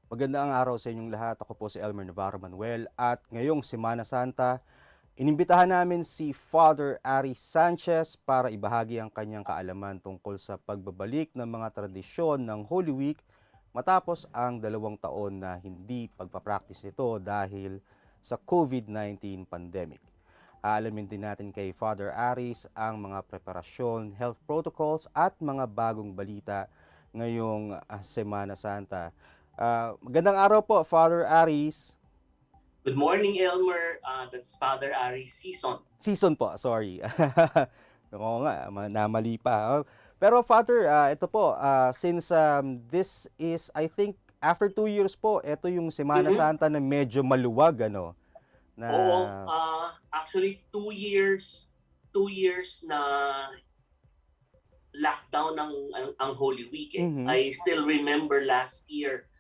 Magandang araw sa inyong lahat. Ako po si Elmer Navarro Manuel at ngayong Semana Santa, inimbitahan namin si Father Aris Sanchez para ibahagi ang kanyang kaalaman tungkol sa pagbabalik ng mga tradisyon ng Holy Week matapos ang 2 taon na hindi pagpapractice nito dahil sa COVID-19 pandemic. Aalamin din natin kay Father Aris ang mga preparasyon, health protocols at mga bagong balita ngayong Semana Santa. Magandang araw po, Father Aris. Good morning, Elmer. That's Father Aris Sison. Season po, sorry. Oo nga, namali pa. Pero Father, ito po, since this is, I think, after 2 years po, ito yung Semana Mhm. Santa na medyo maluwag, ano, na, Oo, actually 2 years na lockdown ang Holy Week eh. mhm, I still remember last year,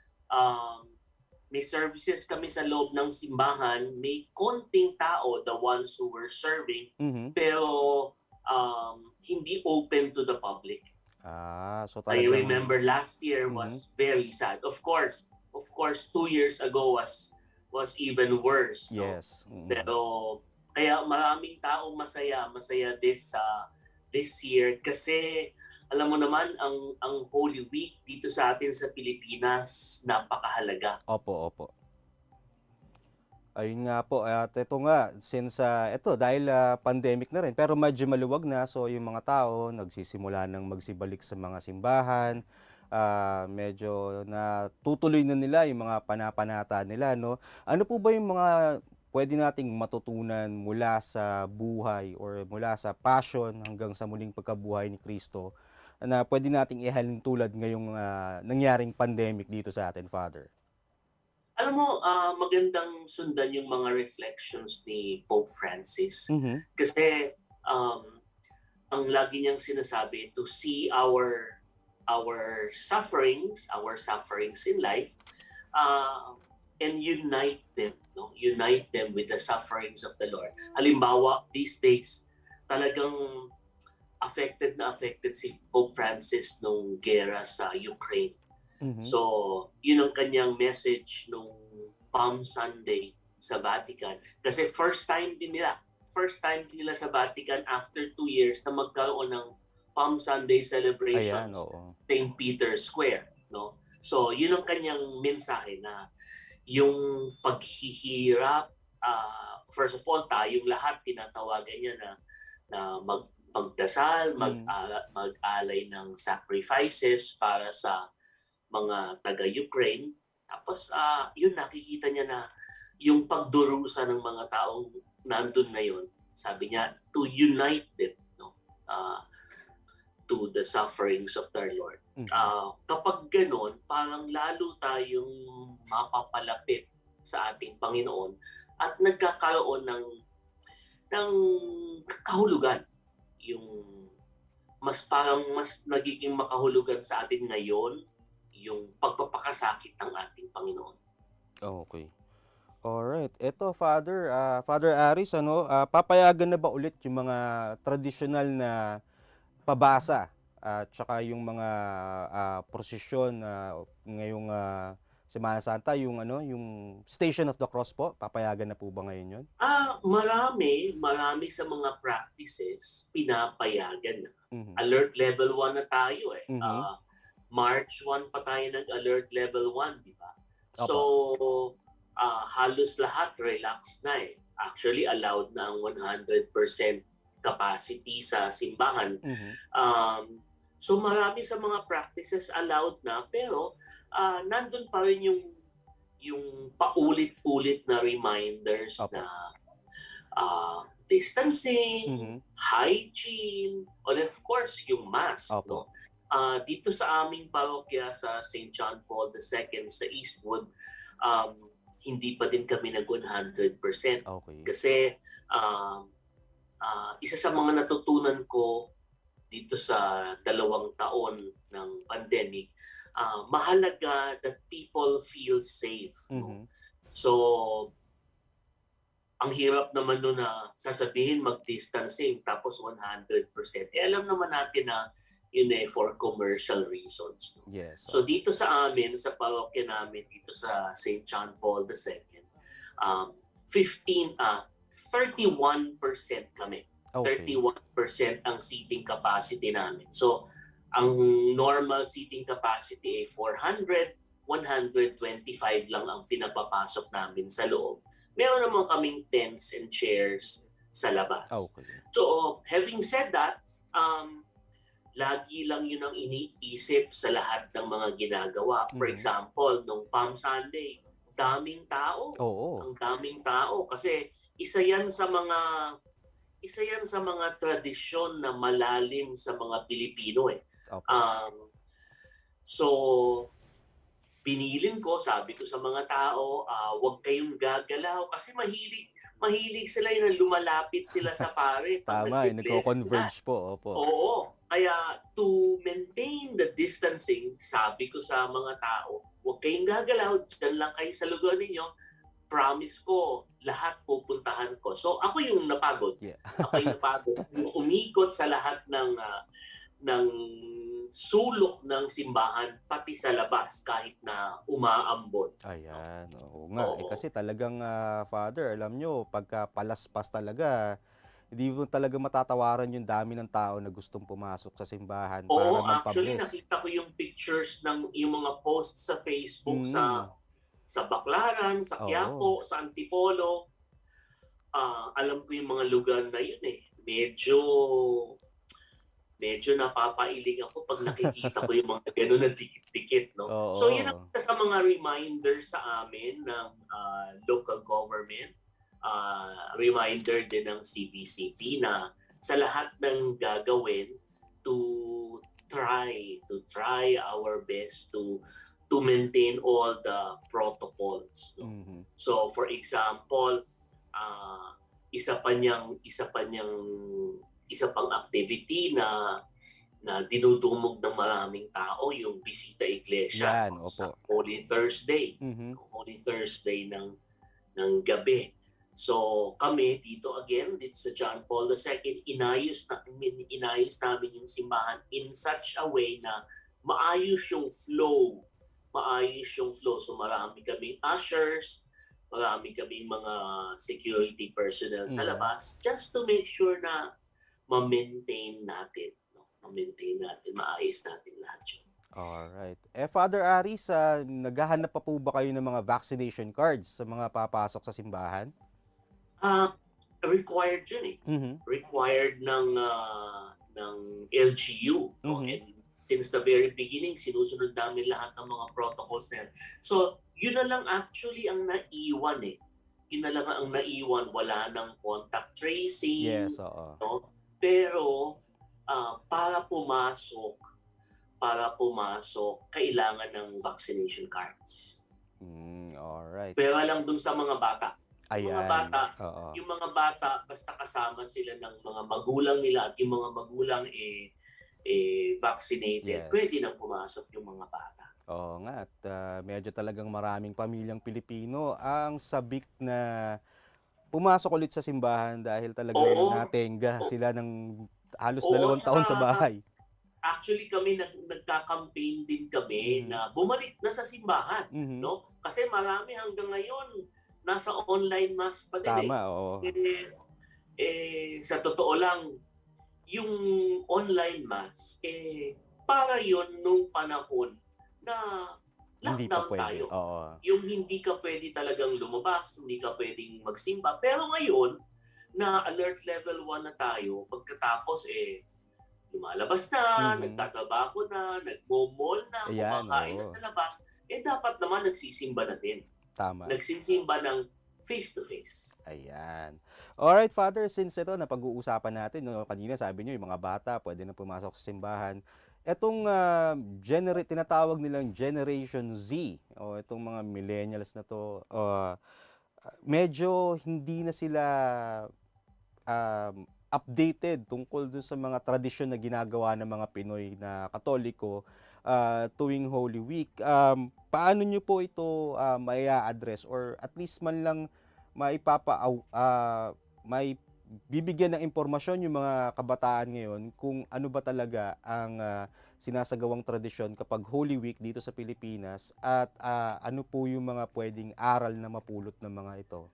may services kami sa loob ng simbahan, may konting tao, the ones who were serving, mhm. pero hindi open to the public. So I talagang, remember last year mhm, was very sad. Of course, 2 years ago was even worse, no? yes. Mhm. Pero kaya maraming taong masaya this year kasi alam mo naman ang Holy Week dito sa atin sa Pilipinas napakahalaga. Opo, opo. Ayun nga po, at ito nga, since ito dahil pandemic na rin, pero medyo maluwag na, so yung mga tao nagsisimula ng magsibalik sa mga simbahan, medyo natutuloy na nila yung mga panapanata nila, no? Ano po ba yung mga pwede nating matutunan mula sa buhay or mula sa passion hanggang sa muling pagkabuhay ni Kristo na pwede nating ihalin tulad ngayong nangyaring pandemic dito sa atin, Father? Alam mo, magandang sundan yung mga reflections ni Pope Francis Mhm. kasi um, ang lagi niyang sinasabi to see our sufferings in life, and unite them, no? Unite them with the sufferings of the Lord. Halimbawa, these days, talagang affected si Pope Francis nung gera sa Ukraine. Mhm. So, yun ang kanyang message nung Palm Sunday sa Vatican. Kasi first time din nila sa Vatican after 2 years na magkaroon ng Palm Sunday Ayan, celebrations oo. St. Peter's Square, no? So, yun ang kanyang mensahe na yung paghihirap, first of all, tayong lahat tinatawagan niya na magdasal, Mhm. mag-alay ng sacrifices para sa mga taga-Ukraine. Tapos yun nakikita niya na yung pagdurusa ng mga taong nandun na yun, sabi niya, to unite them, no? Uh, to the sufferings of their Lord. Mhm. Kapag ganon, parang lalo tayong mapapalapit sa ating Panginoon at nagkakaroon ng kahulugan. Yung mas nagiging makahulugan sa atin ngayon yung pagpapakasakit ng ating Panginoon. Okay. Alright. Eto, Father, Father Aris, ano, papayagan na ba ulit yung mga tradisyonal na pabasa at tsaka yung mga prosesyon ngayong Semana Santa, yung ano, yung Station of the Cross po, papayagan na po ba ngayon yun? Marami sa mga practices pinapayagan na. Mhm. Alert level 1 na tayo eh. Mhm. March 1 pa tayo nag-alert level 1, di ba? So, Opo. halos lahat relax na eh. Actually, allowed na ang 100% capacity sa simbahan. Mhm. So, marami sa mga practices allowed na, pero nandun pa rin yung paulit-ulit na reminders Opo. na distancing, Mhm. hygiene, and of course, yung mask, Opo. no? Dito sa aming parokya sa St. John Paul II sa Eastwood, hindi pa din kami nag 100% Okay. kasi isa sa mga natutunan ko dito sa 2 taon ng pandemic, mahalaga that people feel safe, no? Mhm. So, ang hirap naman nun na sasabihin mag-distancing tapos 100%. Alam naman natin na yun eh for commercial reasons. No? Yes. So dito sa amin, sa parokya namin, dito sa St. John Paul II, 31% kami. Okay. 31% ang seating capacity namin. So, ang normal seating capacity ay 400, 125 lang ang pinapapasok namin sa loob. Meron naman kaming tents and chairs sa labas. Okay. So, having said that, lagi lang yun ang iniisip sa lahat ng mga ginagawa. For example, nung Palm Sunday, daming tao. Oo. Ang daming tao kasi isa yan sa mga tradisyon na malalim sa mga Pilipino eh. Okay. So pinilin ko, sabi ko sa mga tao, huwag kayong gagalaw kasi mahilig sila yung lumalapit sila sa pare pag Tama, nagbe-bless nagko-converge na. po. Opo. Oo. Kaya to maintain the distancing, sabi ko sa mga tao, huwag kayong gagalaw, dyan lang kayo sa lugar ninyo. Promise ko, lahat pupuntahan ko. So ako yung napagod. Yeah. Ako yung napagod. Yung umikot sa lahat ng sulok ng simbahan, pati sa labas, kahit na umaambon. Ayan, oo nga. Oo. Kasi talagang, Father, alam nyo, pagka palaspas talaga, hindi mo talaga matatawaran yung dami ng tao na gustong pumasok sa simbahan para Oo, actually magpa-bless. nakita ko yung pictures ng yung mga posts sa Facebook Mm. sa Baclaran, sa Oo. Quiapo, sa Antipolo. Alam ko yung mga lugar na yun eh. Medyo napapailing ako pag nakikita ko yung mga gano'n na dikit-dikit, no? So yun ang Oo. isa sa mga reminder sa amin ng local government, reminder din ng CBCP na sa lahat ng gagawin to try our best to maintain all the protocols, no? So for example, isa pang activity na dinudumog ng maraming tao yung bisita iglesia. Yan, sa opo. Holy Thursday. Holy Thursday ng gabi. So kami dito sa John Paul II, inayos namin yung simbahan in such a way na maayos yung flow. So marami kaming ushers, marami kaming mga security personnel sa labas just to make sure na ma-maintain natin, no? Maayos natin lahat yun. Alright. Father Aris, naghahanap pa po ba kayo ng mga vaccination cards sa mga papasok sa simbahan? Required yun eh. Required ng LGU. No? And since the very beginning, sinusunod namin lahat ng mga protocols na yan. So, yun na lang actually ang naiwan eh. Yun na lang ang naiwan. Wala ng contact tracing. Yes, oo. No? Pero, para pumasok, kailangan ng vaccination cards. Alright. Pero lang dun sa mga bata. Ayan. Yung mga bata, basta kasama sila ng mga magulang nila at yung mga magulang vaccinated, Yes. pwede nang pumasok yung mga bata. Oo nga, at medyo talagang maraming pamilyang Pilipino ang sabik na pumasok ulit sa simbahan dahil talagang natenga sila ng halos 2 taon sa bahay. Actually kami nagka-campaign din kami na bumalik na sa simbahan, no? Kasi marami hanggang ngayon nasa online mass pa din. Tama, oo. Sa totoo lang, yung online mass para yon nung panahon na Hindi pa lockdown pwede. tayo. Oo. Yung hindi ka pwede talagang lumabas, hindi ka pwedeng magsimba. Pero ngayon, na alert level 1 na tayo, pagkatapos lumalabas na, nagtatrabaho na, nagmo-mall na, kumakain na sa labas, dapat naman nagsisimba na din. Tama. Nagsisimba ng face-to-face. Ayan. Alright, Father, since ito napag-uusapan natin, no, kanina sabi nyo yung mga bata pwede na pumasok sa simbahan. Etong tinatawag nilang Generation Z, o itong mga millennials na to, medyo hindi na sila updated tungkol dun sa mga tradisyon na ginagawa ng mga Pinoy na Katoliko tuwing Holy Week. Paano nyo po ito bibigyan ng impormasyon yung mga kabataan ngayon kung ano ba talaga ang sinasagawang tradisyon kapag Holy Week dito sa Pilipinas at ano po yung mga pwedeng aral na mapulot ng mga ito.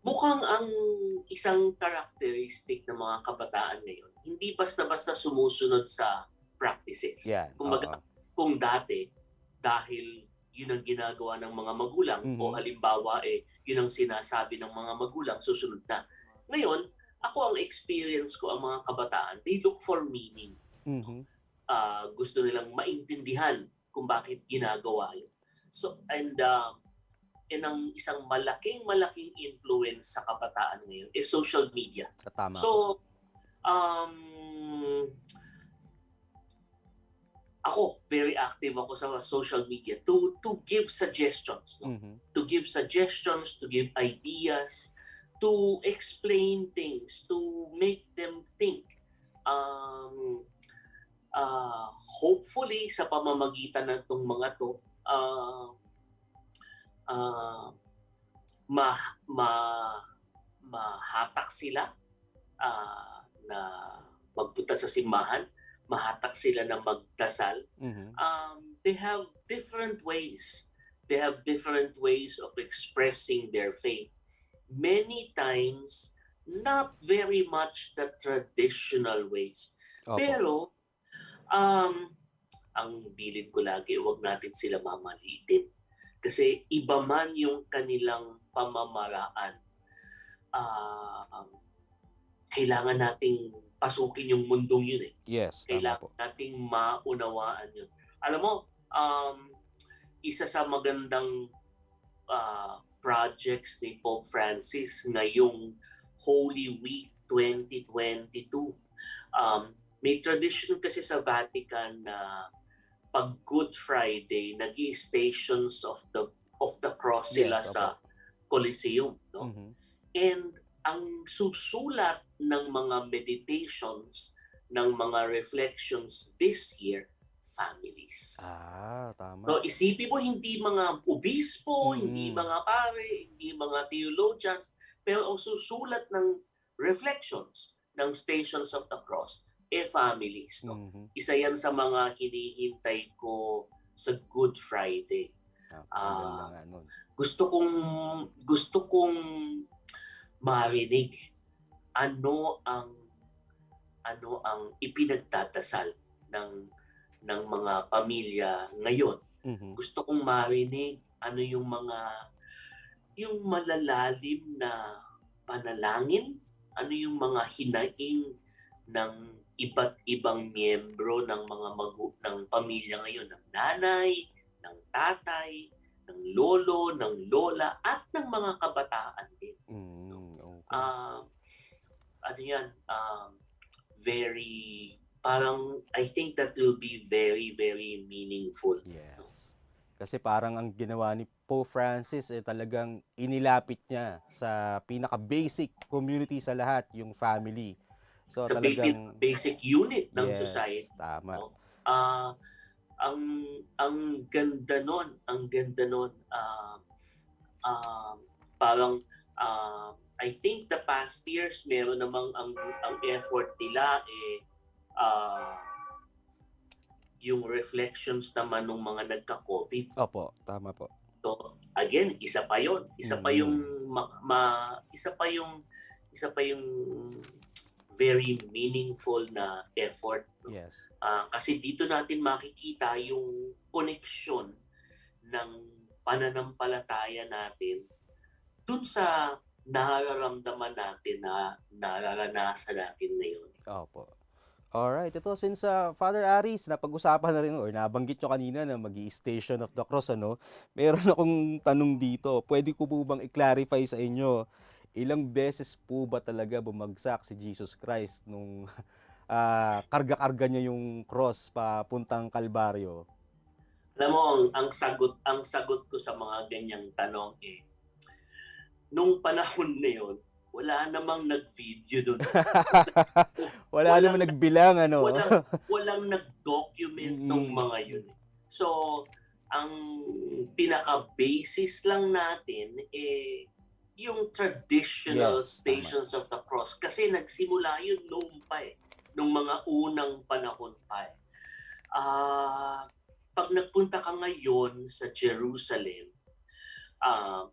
Mukhang ang isang characteristic ng mga kabataan ngayon, hindi basta-basta sumusunod sa practices. Yan, oo. Kumbaga, kung dati, dahil yun ang ginagawa ng mga magulang o Mhm. halimbawa yun ang sinasabi ng mga magulang, susunod na. Ngayon, ako ang experience ko ang mga kabataan, they look for meaning. Mhm. Gusto nilang maintindihan kung bakit ginagawa yun. So, and ang isang malaking influence sa kabataan ngayon is social media. Tama po. So, um, ako, very active ako sa social media to give suggestions, no? Mhm. To give suggestions, to give ideas, to explain things, to make them think. Hopefully, sa pamamagitan ng itong mga to, ma, ma, mahatak sila na magpunta sa simbahan, mahatak sila na magdasal. Mhm. They have different ways. They have different ways of expressing their faith. Many times, not very much the traditional ways. Opo. Pero, ang bilin ko lagi, huwag natin sila mamalitin. Kasi iba man yung kanilang pamamaraan, kailangan nating pasukin yung mundong yun eh. Yes, tama po. Kailangan nating maunawaan yun. Alam mo, isa sa magandang projects ni Pope Francis ngayong Holy Week 2022, may tradition kasi sa Vatican na pag Good Friday, nag-i-stations of the cross sila Yes, sa Coliseum, no? Mhm. And ang susulat ng mga meditations, ng mga reflections this year, families. Tama. So isipin mo, hindi mga obispo, hindi Mm. mga pare, hindi mga theologians, pero ang susulat ng reflections ng Stations of the Cross, families. No? Mhm. Isa yan sa mga hinihintay ko sa Good Friday. Napakaganda nga nun. Gusto kong marinig ano ang ipinagdadasal ng mga pamilya ngayon. Mhm. Gusto kong marinig ano yung malalalim na panalangin, ano yung mga hinaing ng iba't ibang miyembro ng ng pamilya ngayon, ng nanay, ng tatay, ng lolo, ng lola, at ng mga kabataan din. Okay. Ano yan, parang I think that will be very, very meaningful. Yes. Kasi parang ang ginawa ni Pope Francis talagang inilapit niya sa pinaka-basic community sa lahat, yung family. So Sa talagang basic unit ng yes, society. tama. No? Ang ganda nun, parang I think the past years meron namang ang effort nila yung reflections naman ng mga nagka-COVID. Opo, tama po. So again, isa pa 'yon. Isa pa yung isa pa yung very meaningful na effort. No? Yes. Kasi dito natin makikita yung koneksyon ng pananampalataya natin dun sa nararamdaman natin na nararanasan natin ngayon. Opo. Alright, ito since Father Aris, napag-usapan na rin or nabanggit nyo kanina na mag-i-Station of the Cross, ano? Meron akong tanong dito. Pwede ko po bang i-clarify sa inyo, ilang beses po ba talaga bumagsak si Jesus Christ nung karga-karga niya yung cross papuntang Kalbaryo? Alam mo, ang sagot ko sa mga ganyang tanong nung panahon na yun, wala namang nag-video doon. Wala namang nagbilang, ano? Walang nag-document ng mga yun. So, ang pinaka-basis lang natin yung traditional Yes, tama. Stations of the Cross kasi nagsimula yun noong pa nung mga unang panahon pa pag nagpunta ka ngayon sa Jerusalem, ah,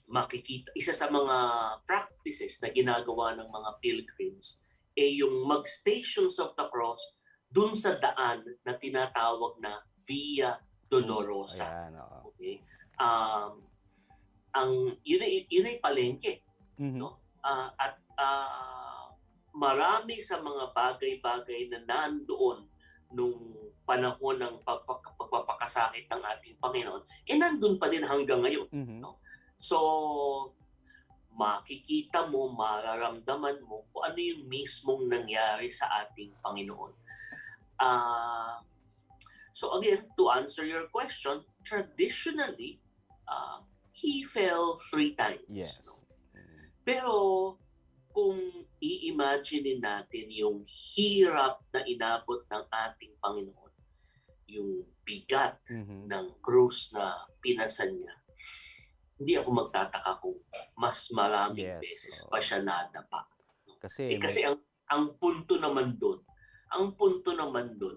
makikita isa sa mga practices na ginagawa ng mga pilgrims yung mag-Stations of the Cross dun sa daan na tinatawag na Via Dolorosa. Ayan, oo. Okay? Ang yun ay palengke, no? Marami sa mga bagay-bagay na nandoon nung panahon ng pagpapakasakit ng ating Panginoon, nandun pa din hanggang ngayon. No? So, makikita mo, mararamdaman mo kung ano yung mismong nangyari sa ating Panginoon. So again, to answer your question, traditionally, he fell 3 times. Yes. No? Pero kung i-imagine natin yung hirap na inabot ng ating Panginoon, yung bigat ng krus na pinasan niya, hindi ako magtataka kung mas maraming beses pa siya nadapa. Kasi ang punto naman doon,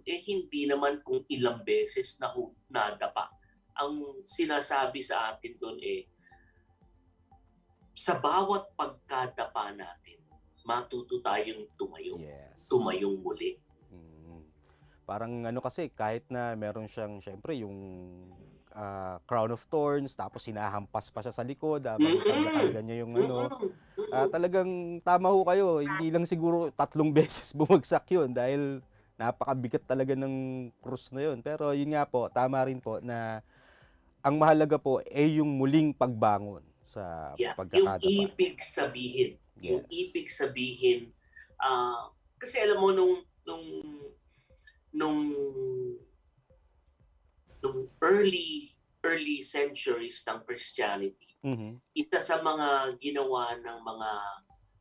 hindi naman kung ilang beses na nadapa. Ang sinasabi sa atin doon sa bawat pagkadapa natin, matuto tayong tumayo. Yes. Tumayong muli. Parang kasi kahit na meron siyang syempre yung crown of thorns, tapos hinahampas pa siya sa likod habang karga niya yung talagang tama ho kayo, hindi lang siguro 3 beses bumagsak yun dahil napakabigat talaga ng krus na yun. Pero yun nga po, tama rin po na ang mahalaga po ay yung muling pagbangon sa pagkakadapa. Yung ibig sabihin, kasi alam mo nung early centuries ng Christianity, isa sa mga ginawa ng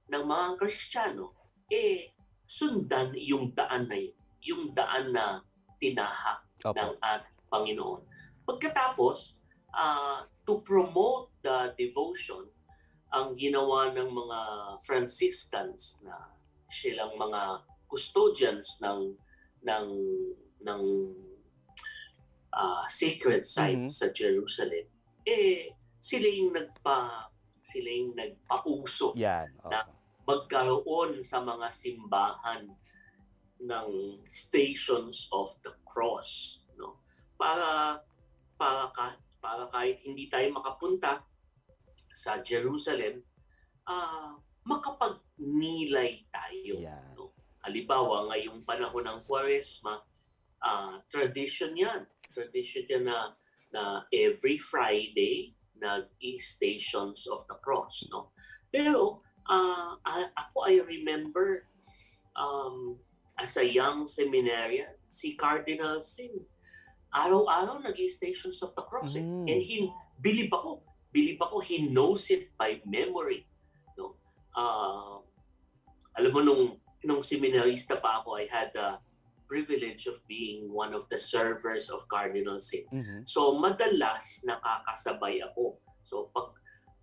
mga Kristiyano sundan yung daan na yun, yung daan na tinahak ng ating Panginoon. Pagkatapos, to promote the devotion, ang ginawa ng mga Franciscans na silang mga custodians ng sacred sites sa Jerusalem, sila yung nagpauso na magkaroon sa mga simbahan ng Stations of the Cross, no? Para kahit hindi tayo makapunta sa Jerusalem, makapagnilay tayo. No? Halimbawa, ngayong panahon ng Kwaresma, tradition yan na every Friday nag-Stations of the Cross. No? Pero I remember as a young seminarian, si Cardinal Sin, araw-araw nag-Stations of the Cross. And believe ako, he knows it by memory. No? Alam mo, nung seminarista pa ako, I had the privilege of being one of the servers of Cardinal Sin. So madalas nakakasabay ako. So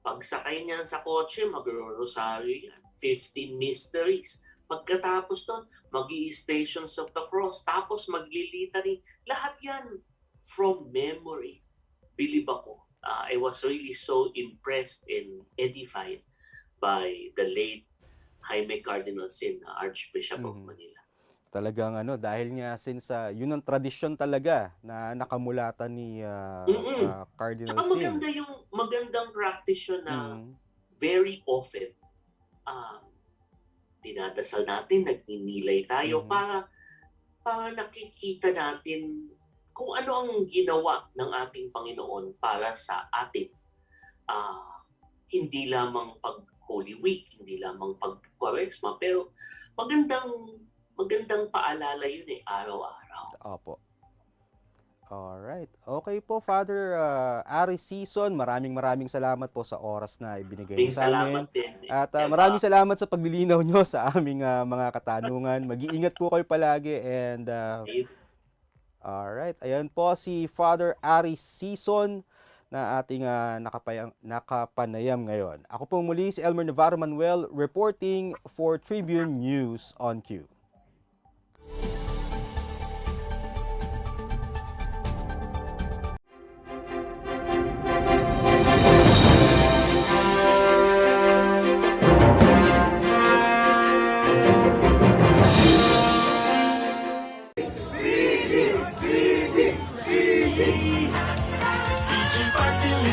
pag sakay niyan sa kotse, magro-rosaryo yan, 50 mysteries. Pagkatapos doon, mag-i-Stations of the Cross, tapos maglilitany. Lahat yan from memory. Believe ako. I was really so impressed and edified by the late Jaime Cardinal Sin, Archbishop of Manila. Talagang dahil nga since yun ang tradisyon talaga na nakamulatan ni Cardinal Sin. Maganda yung magandang practice yun na very often dinadasal natin, nagninilay tayo para nakikita natin kung ano ang ginawa ng ating Panginoon para sa atin. Hindi lamang pag Holy Week, hindi lamang pag Kwaresma, pero magandang paalala yun araw-araw. Opo. Alright. Okay po, Father Aris Sison, maraming salamat po sa oras na ibinigay niyo sa amin. At maraming salamat sa paglilinaw niyo sa aming mga katanungan. Mag-iingat po kayo palagi. And alright, ayan po si Father Aris Sison na ating nakapanayam ngayon. Ako po muli si Elmer Navarro Manuel reporting for Tribune News on Q.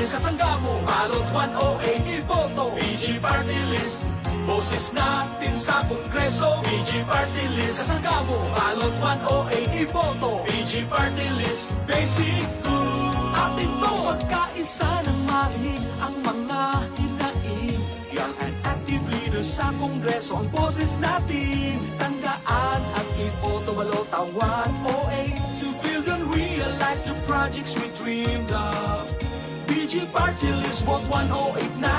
Kasangga mo, balot 108 iboto. PG Party List, boses natin sa Kongreso. PG Party List, kasangga mo, balot 108 iboto. PG Party List, basic good. Atin to, pagkaisa ng marinig ang mga hinaing. Young and active leaders sa Kongreso, ang boses natin. Tandaan at iboto, balota 108. To build and realize the projects we dreamed of. PG Party List, vote 108 na.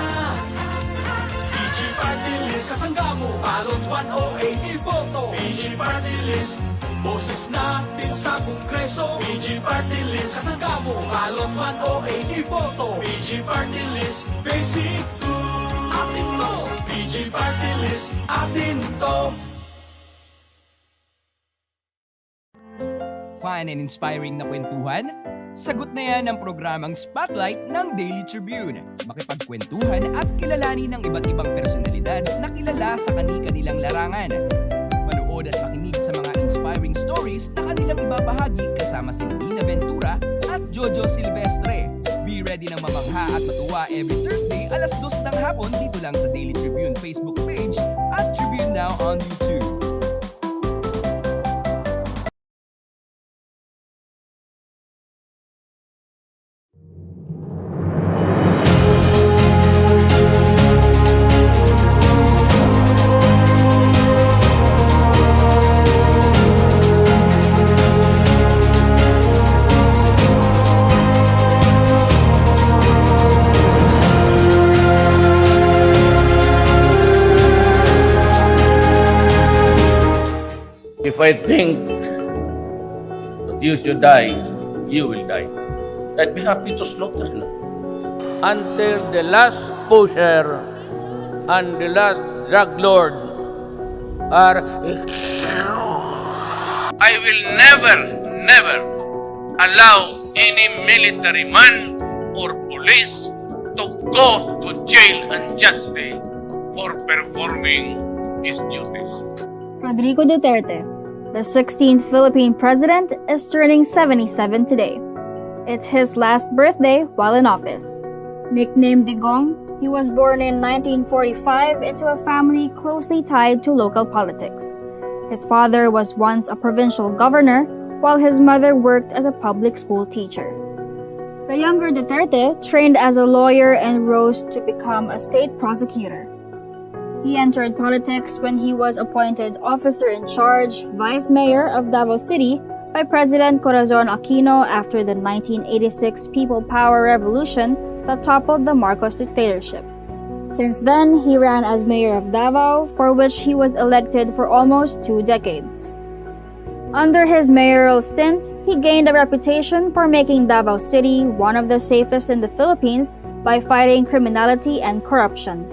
PG Party List, kasangga mo, balot 108 iboto. PG Party List, boses natin sa Kongreso. PG Party List, kasangga mo, balot 108 iboto. PG Party List, basic good. Atin to, PG Party List, atin to. Fun and inspiring na kwentuhan? Sagot na yan ang programang Spotlight ng Daily Tribune. Makipagkwentuhan at kilalanin ng iba't ibang personalidad na kilala sa kani-kanilang larangan. Manood at makinig sa mga inspiring stories na kanilang ibabahagi kasama si Nina Ventura at Jojo Silvestre. Be ready ng mamangha at matuwa every Thursday alas 2 ng hapon dito lang sa Daily Tribune Facebook page at Tribune Now on YouTube. If I think that you should die, you will die. I'd be happy to slaughter him. Until the last pusher and the last drug lord are... I will never allow any military man or police to go to jail unjustly for performing his duties. Rodrigo Duterte, the 16th Philippine president, is turning 77 today. It's his last birthday while in office. Nicknamed Digong, he was born in 1945 into a family closely tied to local politics. His father was once a provincial governor, while his mother worked as a public school teacher. The younger Duterte trained as a lawyer and rose to become a state prosecutor. He entered politics when he was appointed officer in charge, vice mayor of Davao City by President Corazon Aquino after the 1986 People Power Revolution that toppled the Marcos dictatorship. Since then, he ran as mayor of Davao, for which he was elected for almost 2 decades. Under his mayoral stint, he gained a reputation for making Davao City one of the safest in the Philippines by fighting criminality and corruption.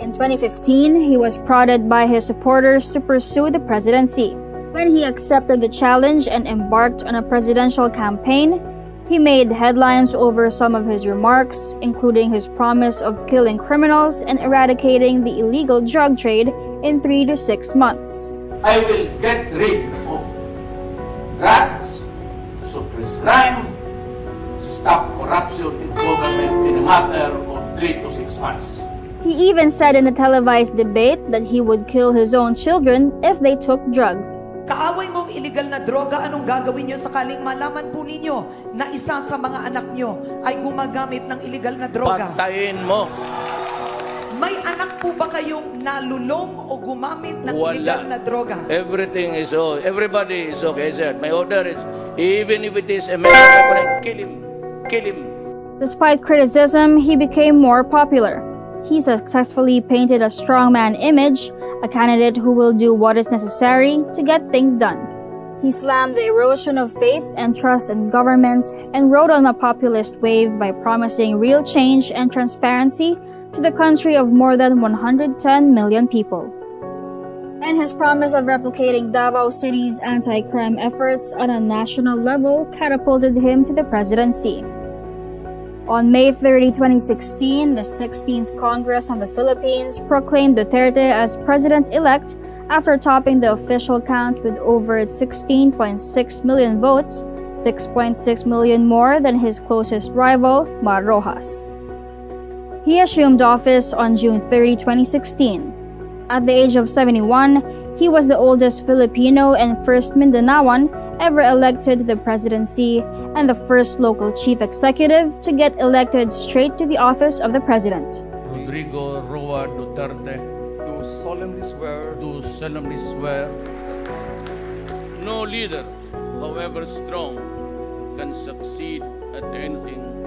In 2015, he was prodded by his supporters to pursue the presidency. When he accepted the challenge and embarked on a presidential campaign, he made headlines over some of his remarks, including his promise of killing criminals and eradicating the illegal drug trade in 3 to 6 months. I will get rid of drugs, suppress crime, stop corruption in government in a matter of 3 to 6 months. He even said in a televised debate that he would kill his own children if they took drugs. Kaaway mong illegal na droga, anong gagawin nyo sakaling malaman po ninyo na isa sa mga anak nyo ay gumagamit ng illegal na droga? Patayin mo. May anak po ba kayong nalulong o gumamit ng Wala. illegal na droga? Everything is okay. Everybody is okay, sir. My order is, even if it is a member, kill him. Kill him. Despite criticism, he became more popular. He successfully painted a strongman image, a candidate who will do what is necessary to get things done. He slammed the erosion of faith and trust in government and rode on a populist wave by promising real change and transparency to the country of more than 110 million people. And his promise of replicating Davao City's anti-crime efforts on a national level catapulted him to the presidency. On May 30, 2016, the 16th Congress of the Philippines proclaimed Duterte as president-elect after topping the official count with over 16.6 million votes, 6.6 million more than his closest rival, Mar Rojas. He assumed office on June 30, 2016. At the age of 71, he was the oldest Filipino and first Mindanaoan ever elected to the presidency and the first local chief executive to get elected straight to the office of the president. Rodrigo Roa Duterte, Do solemnly swear no leader, however strong, can succeed at anything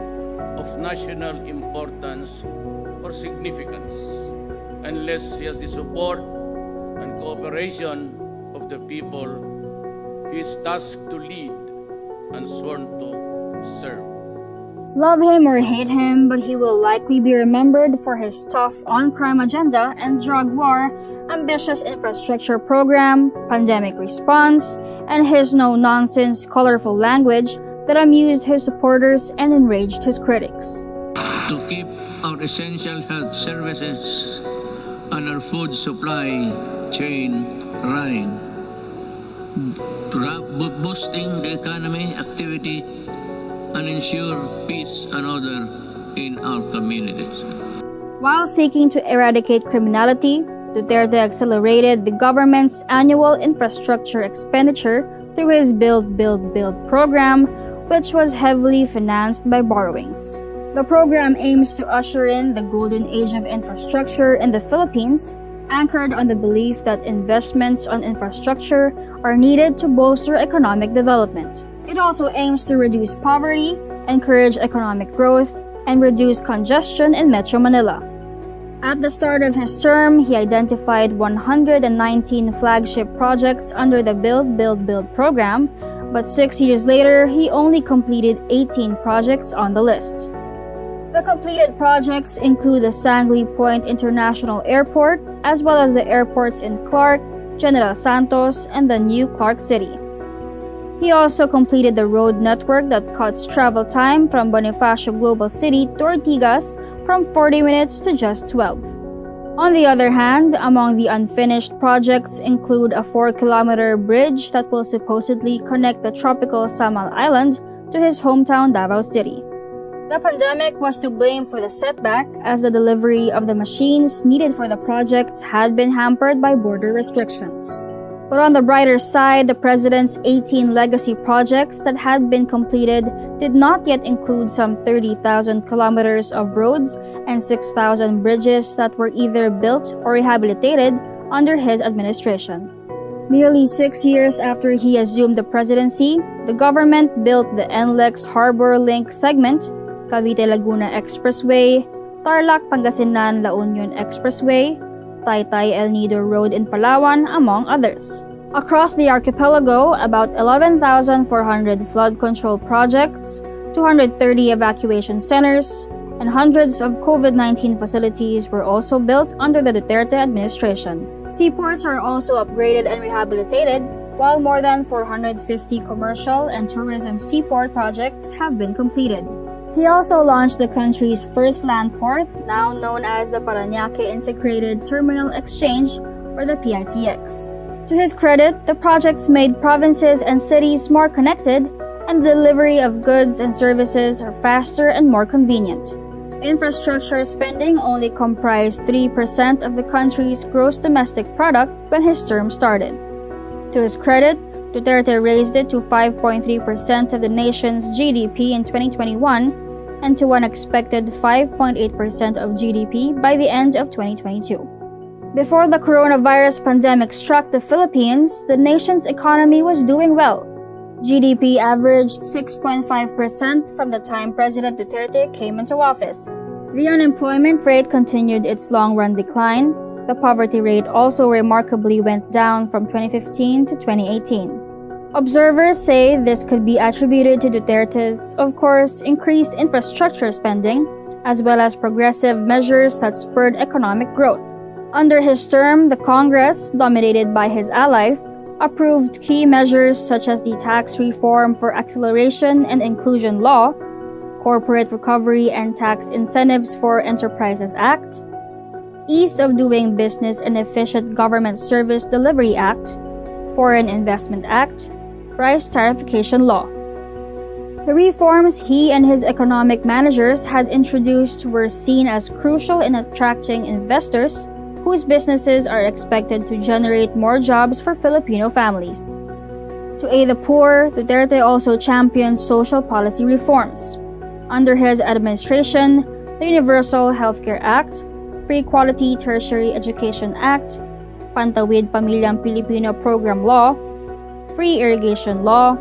of national importance or significance unless he has the support and cooperation of the people he is tasked to lead and sworn to serve. Love him or hate him, but he will likely be remembered for his tough on-crime agenda and drug war, ambitious infrastructure program, pandemic response, and his no-nonsense, colorful language that amused his supporters and enraged his critics. To keep our essential health services and our food supply chain running, boosting the economy activity and ensure peace and order in our communities. While seeking to eradicate criminality, Duterte accelerated the government's annual infrastructure expenditure through his Build, Build, Build program, which was heavily financed by borrowings. The program aims to usher in the golden age of infrastructure in the Philippines, anchored on the belief that investments on infrastructure are needed to bolster economic development. It also aims to reduce poverty, encourage economic growth, and reduce congestion in Metro Manila. At the start of his term, he identified 119 flagship projects under the Build, Build, Build program, but 6 years later, he only completed 18 projects on the list. The completed projects include the Sangley Point International Airport, as well as the airports in Clark, General Santos, and the new Clark City. He also completed the road network that cuts travel time from Bonifacio Global City to Ortigas from 40 minutes to just 12. On the other hand, among the unfinished projects include a 4-kilometer bridge that will supposedly connect the tropical Samal Island to his hometown Davao City. The pandemic was to blame for the setback, as the delivery of the machines needed for the projects had been hampered by border restrictions. But on the brighter side, the president's 18 legacy projects that had been completed did not yet include some 30,000 kilometers of roads and 6,000 bridges that were either built or rehabilitated under his administration. Nearly 6 years after he assumed the presidency, the government built the NLEX Harbor Link segment, Cavite-Laguna Expressway, Tarlac-Pangasinan-La Union Expressway, Taytay-El Nido Road in Palawan, among others. Across the archipelago, about 11,400 flood control projects, 230 evacuation centers, and hundreds of COVID-19 facilities were also built under the Duterte administration. Seaports are also upgraded and rehabilitated, while more than 450 commercial and tourism seaport projects have been completed. He also launched the country's first land port, now known as the Parañaque Integrated Terminal Exchange, or the PITX. To his credit, the projects made provinces and cities more connected, and the delivery of goods and services are faster and more convenient. Infrastructure spending only comprised 3% of the country's gross domestic product when his term started. To his credit, Duterte raised it to 5.3% of the nation's GDP in 2021 and to an expected 5.8% of GDP by the end of 2022. Before the coronavirus pandemic struck the Philippines, the nation's economy was doing well. GDP averaged 6.5% from the time President Duterte came into office. The unemployment rate continued its long-run decline. The poverty rate also remarkably went down from 2015 to 2018. Observers say this could be attributed to Duterte's, of course, increased infrastructure spending, as well as progressive measures that spurred economic growth. Under his term, the Congress, dominated by his allies, approved key measures such as the Tax Reform for Acceleration and Inclusion Law, Corporate Recovery and Tax Incentives for Enterprises Act, Ease of Doing Business and Efficient Government Service Delivery Act, Foreign Investment Act, Price Tarification Law. The reforms he and his economic managers had introduced were seen as crucial in attracting investors whose businesses are expected to generate more jobs for Filipino families. To aid the poor, Duterte also championed social policy reforms. Under his administration, the Universal Healthcare Act, Free Quality Tertiary Education Act, Pantawid Pamilyang Pilipino Program Law, Free Irrigation Law,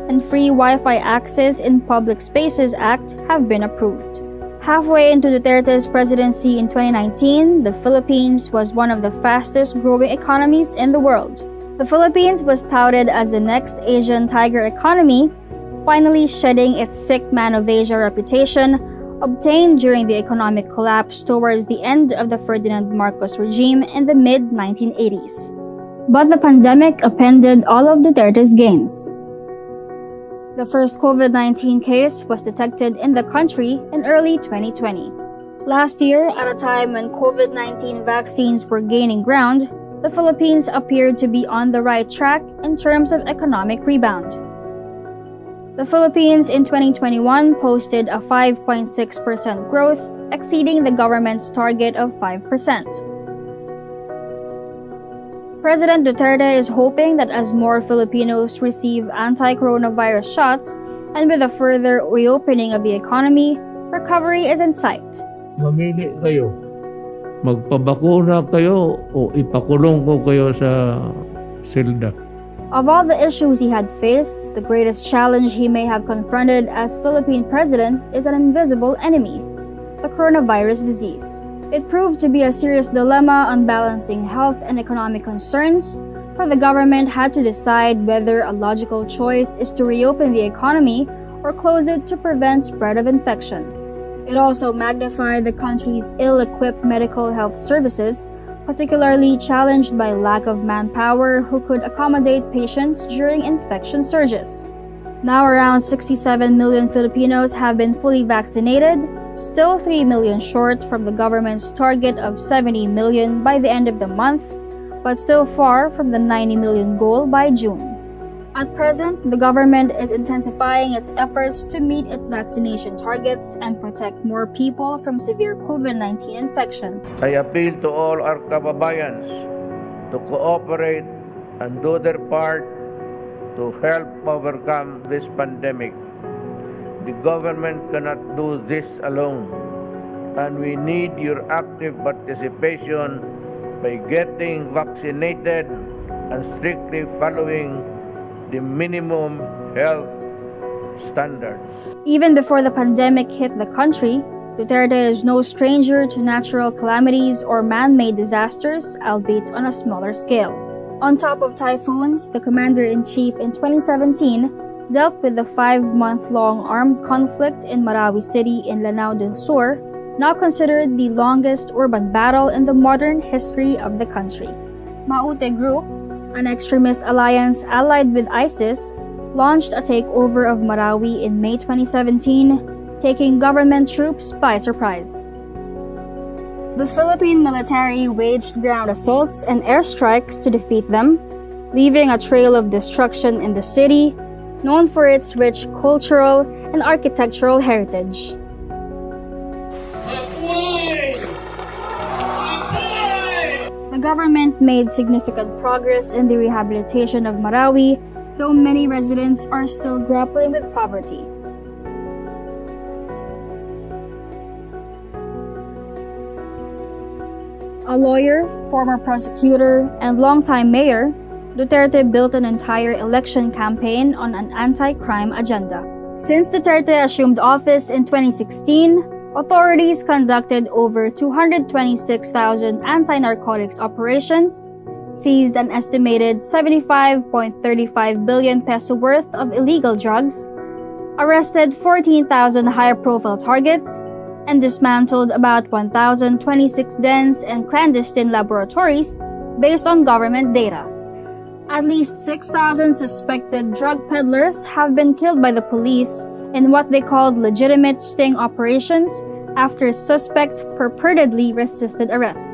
and Free Wi-Fi Access in Public Spaces Act have been approved. Halfway into Duterte's presidency in 2019, the Philippines was one of the fastest growing economies in the world. The Philippines was touted as the next Asian tiger economy, finally shedding its sick man of Asia reputation obtained during the economic collapse towards the end of the Ferdinand Marcos regime in the mid-1980s. But the pandemic upended all of Duterte's gains. The first COVID-19 case was detected in the country in early 2020. Last year, at a time when COVID-19 vaccines were gaining ground, the Philippines appeared to be on the right track in terms of economic rebound. The Philippines in 2021 posted a 5.6% growth, exceeding the government's target of 5%. President Duterte is hoping that as more Filipinos receive anti-coronavirus shots and with a further reopening of the economy, recovery is in sight. Mamili kayo. Magpabakuna kayo o ipakulong ko kayo sa silda. Of all the issues he had faced, the greatest challenge he may have confronted as Philippine president is an invisible enemy, the coronavirus disease. It proved to be a serious dilemma on balancing health and economic concerns, for the government had to decide whether a logical choice is to reopen the economy or close it to prevent spread of infection. It also magnified the country's ill-equipped medical health services, particularly challenged by lack of manpower who could accommodate patients during infection surges. Now around 67 million Filipinos have been fully vaccinated, still 3 million short from the government's target of 70 million by the end of the month, but still far from the 90 million goal by June. At present, the government is intensifying its efforts to meet its vaccination targets and protect more people from severe COVID-19 infection. I appeal to all our kababayans to cooperate and do their part to help overcome this pandemic. The government cannot do this alone, and we need your active participation by getting vaccinated and strictly following the minimum health standards. Even before the pandemic hit the country, Duterte is no stranger to natural calamities or man-made disasters, albeit on a smaller scale. On top of typhoons, the commander-in-chief in 2017 dealt with the 5-month-long armed conflict in Marawi City in Lanao del Sur, now considered the longest urban battle in the modern history of the country. Maute Group, an extremist alliance allied with ISIS, launched a takeover of Marawi in May 2017, taking government troops by surprise. The Philippine military waged ground assaults and airstrikes to defeat them, leaving a trail of destruction in the city, known for its rich cultural and architectural heritage. The government made significant progress in the rehabilitation of Marawi, though many residents are still grappling with poverty. A lawyer, former prosecutor, and longtime mayor, Duterte built an entire election campaign on an anti-crime agenda. Since Duterte assumed office in 2016, authorities conducted over 226,000 anti-narcotics operations, seized an estimated 75.35 billion peso worth of illegal drugs, arrested 14,000 high-profile targets, and dismantled about 1,026 dens and clandestine laboratories based on government data. At least 6,000 suspected drug peddlers have been killed by the police in what they called legitimate sting operations after suspects purportedly resisted arrest.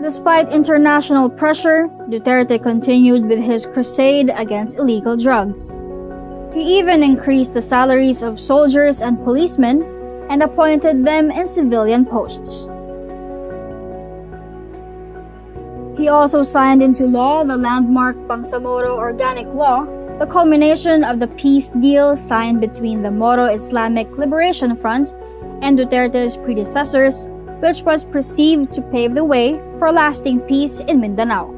Despite international pressure, Duterte continued with his crusade against illegal drugs. He even increased the salaries of soldiers and policemen and appointed them in civilian posts. He also signed into law the landmark Bangsamoro Organic Law, the culmination of the peace deal signed between the Moro Islamic Liberation Front and Duterte's predecessors, which was perceived to pave the way for lasting peace in Mindanao.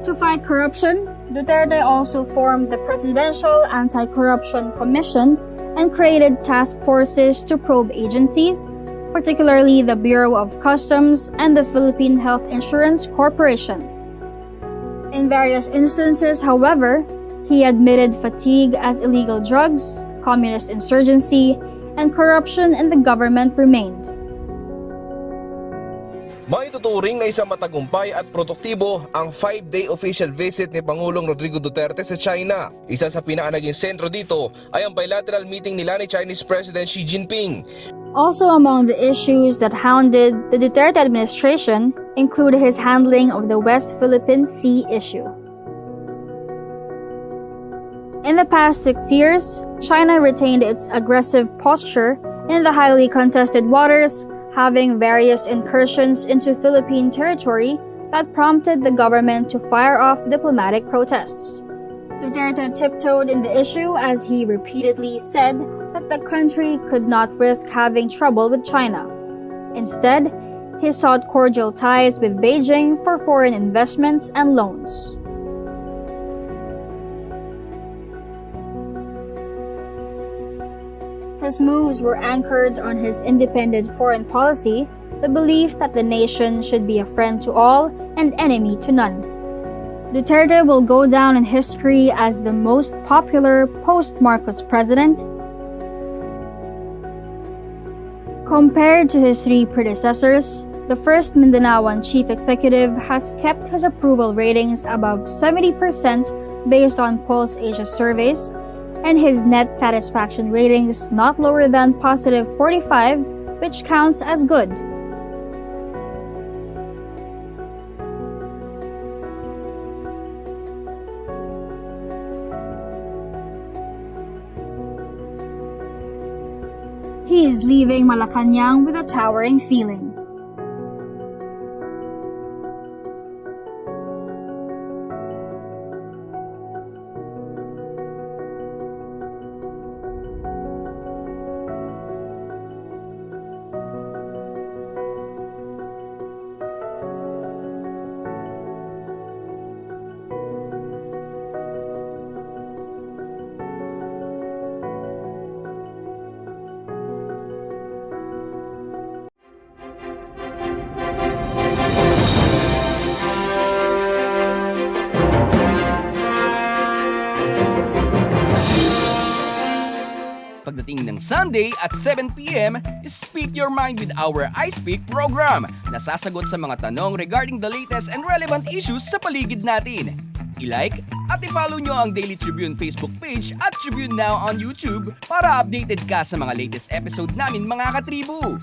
To fight corruption, Duterte also formed the Presidential Anti-Corruption Commission and created task forces to probe agencies, particularly the Bureau of Customs and the Philippine Health Insurance Corporation. In various instances, however, he admitted fatigue as illegal drugs, communist insurgency, and corruption in the government remained. Maituturing na isang matagumpay at produktibo ang 5-day official visit ni Pangulong Rodrigo Duterte sa China. Isa sa pinaka-naging sentro dito ay ang bilateral meeting nila ni Chinese President Xi Jinping. Also among the issues that hounded the Duterte administration include his handling of the West Philippine Sea issue. In the past 6 years, China retained its aggressive posture in the highly contested waters, having various incursions into Philippine territory that prompted the government to fire off diplomatic protests. Duterte tiptoed in the issue as he repeatedly said that the country could not risk having trouble with China. Instead, he sought cordial ties with Beijing for foreign investments and loans. His moves were anchored on his independent foreign policy, the belief that the nation should be a friend to all and enemy to none. Duterte will go down in history as the most popular post-Marcos president. Compared to his 3 predecessors, the first Mindanaoan chief executive has kept his approval ratings above 70% based on Pulse Asia surveys, and his net satisfaction ratings not lower than positive 45, which counts as good. He is leaving Malacanang with a towering feeling. Pagdating ng Sunday at 7 p.m., Speak Your Mind with our iSpeak program na sasagot sa mga tanong regarding the latest and relevant issues sa paligid natin. I-like at i-follow nyo ang Daily Tribune Facebook page at Tribune Now on YouTube para updated ka sa mga latest episode namin mga katribu.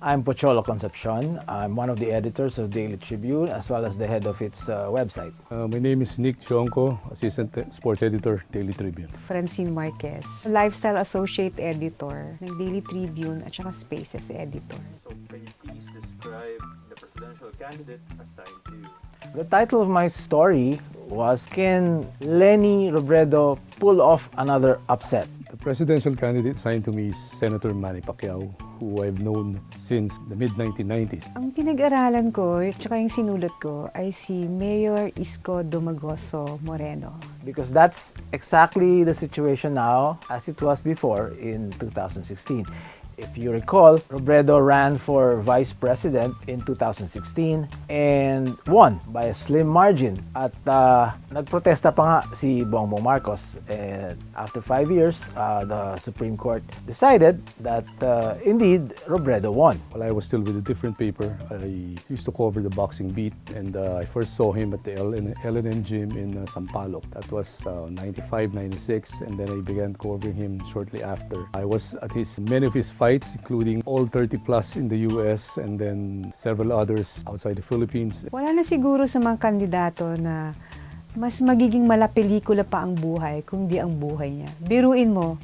I'm Pocholo Concepcion. I'm one of the editors of Daily Tribune as well as the head of its website. My name is Nick Chionco, Assistant Sports Editor, Daily Tribune. Francine Marquez, Lifestyle Associate Editor ng Daily Tribune at saka Spaces Editor. So can you please describe the presidential candidate assigned to you? The title of my story was, Can Leni Robredo Pull Off Another Upset? The presidential candidate assigned to me is Senator Manny Pacquiao, who I've known since the mid-1990s. Ang pinag-aralan ko at saka yung sinulat ko ay si Mayor Isko Dumagoso Moreno. Because that's exactly the situation now as it was before in 2016. If you recall, Robredo ran for vice president in 2016 and won by a slim margin. At nagprotesta pa nga si Bongbong Marcos. And after 5 years, the Supreme Court decided that indeed Robredo won. While I was still with a different paper, I used to cover the boxing beat, and I first saw him at the L&N gym in Sampaloc. That was 95, 96, and then I began covering him shortly after. I was at many of his fights, including all 30 plus in the US and then several others outside the Philippines. Wala na siguro sa mga kandidato na mas magiging malapelikula pa ang buhay kung di ang buhay niya. Biruin mo,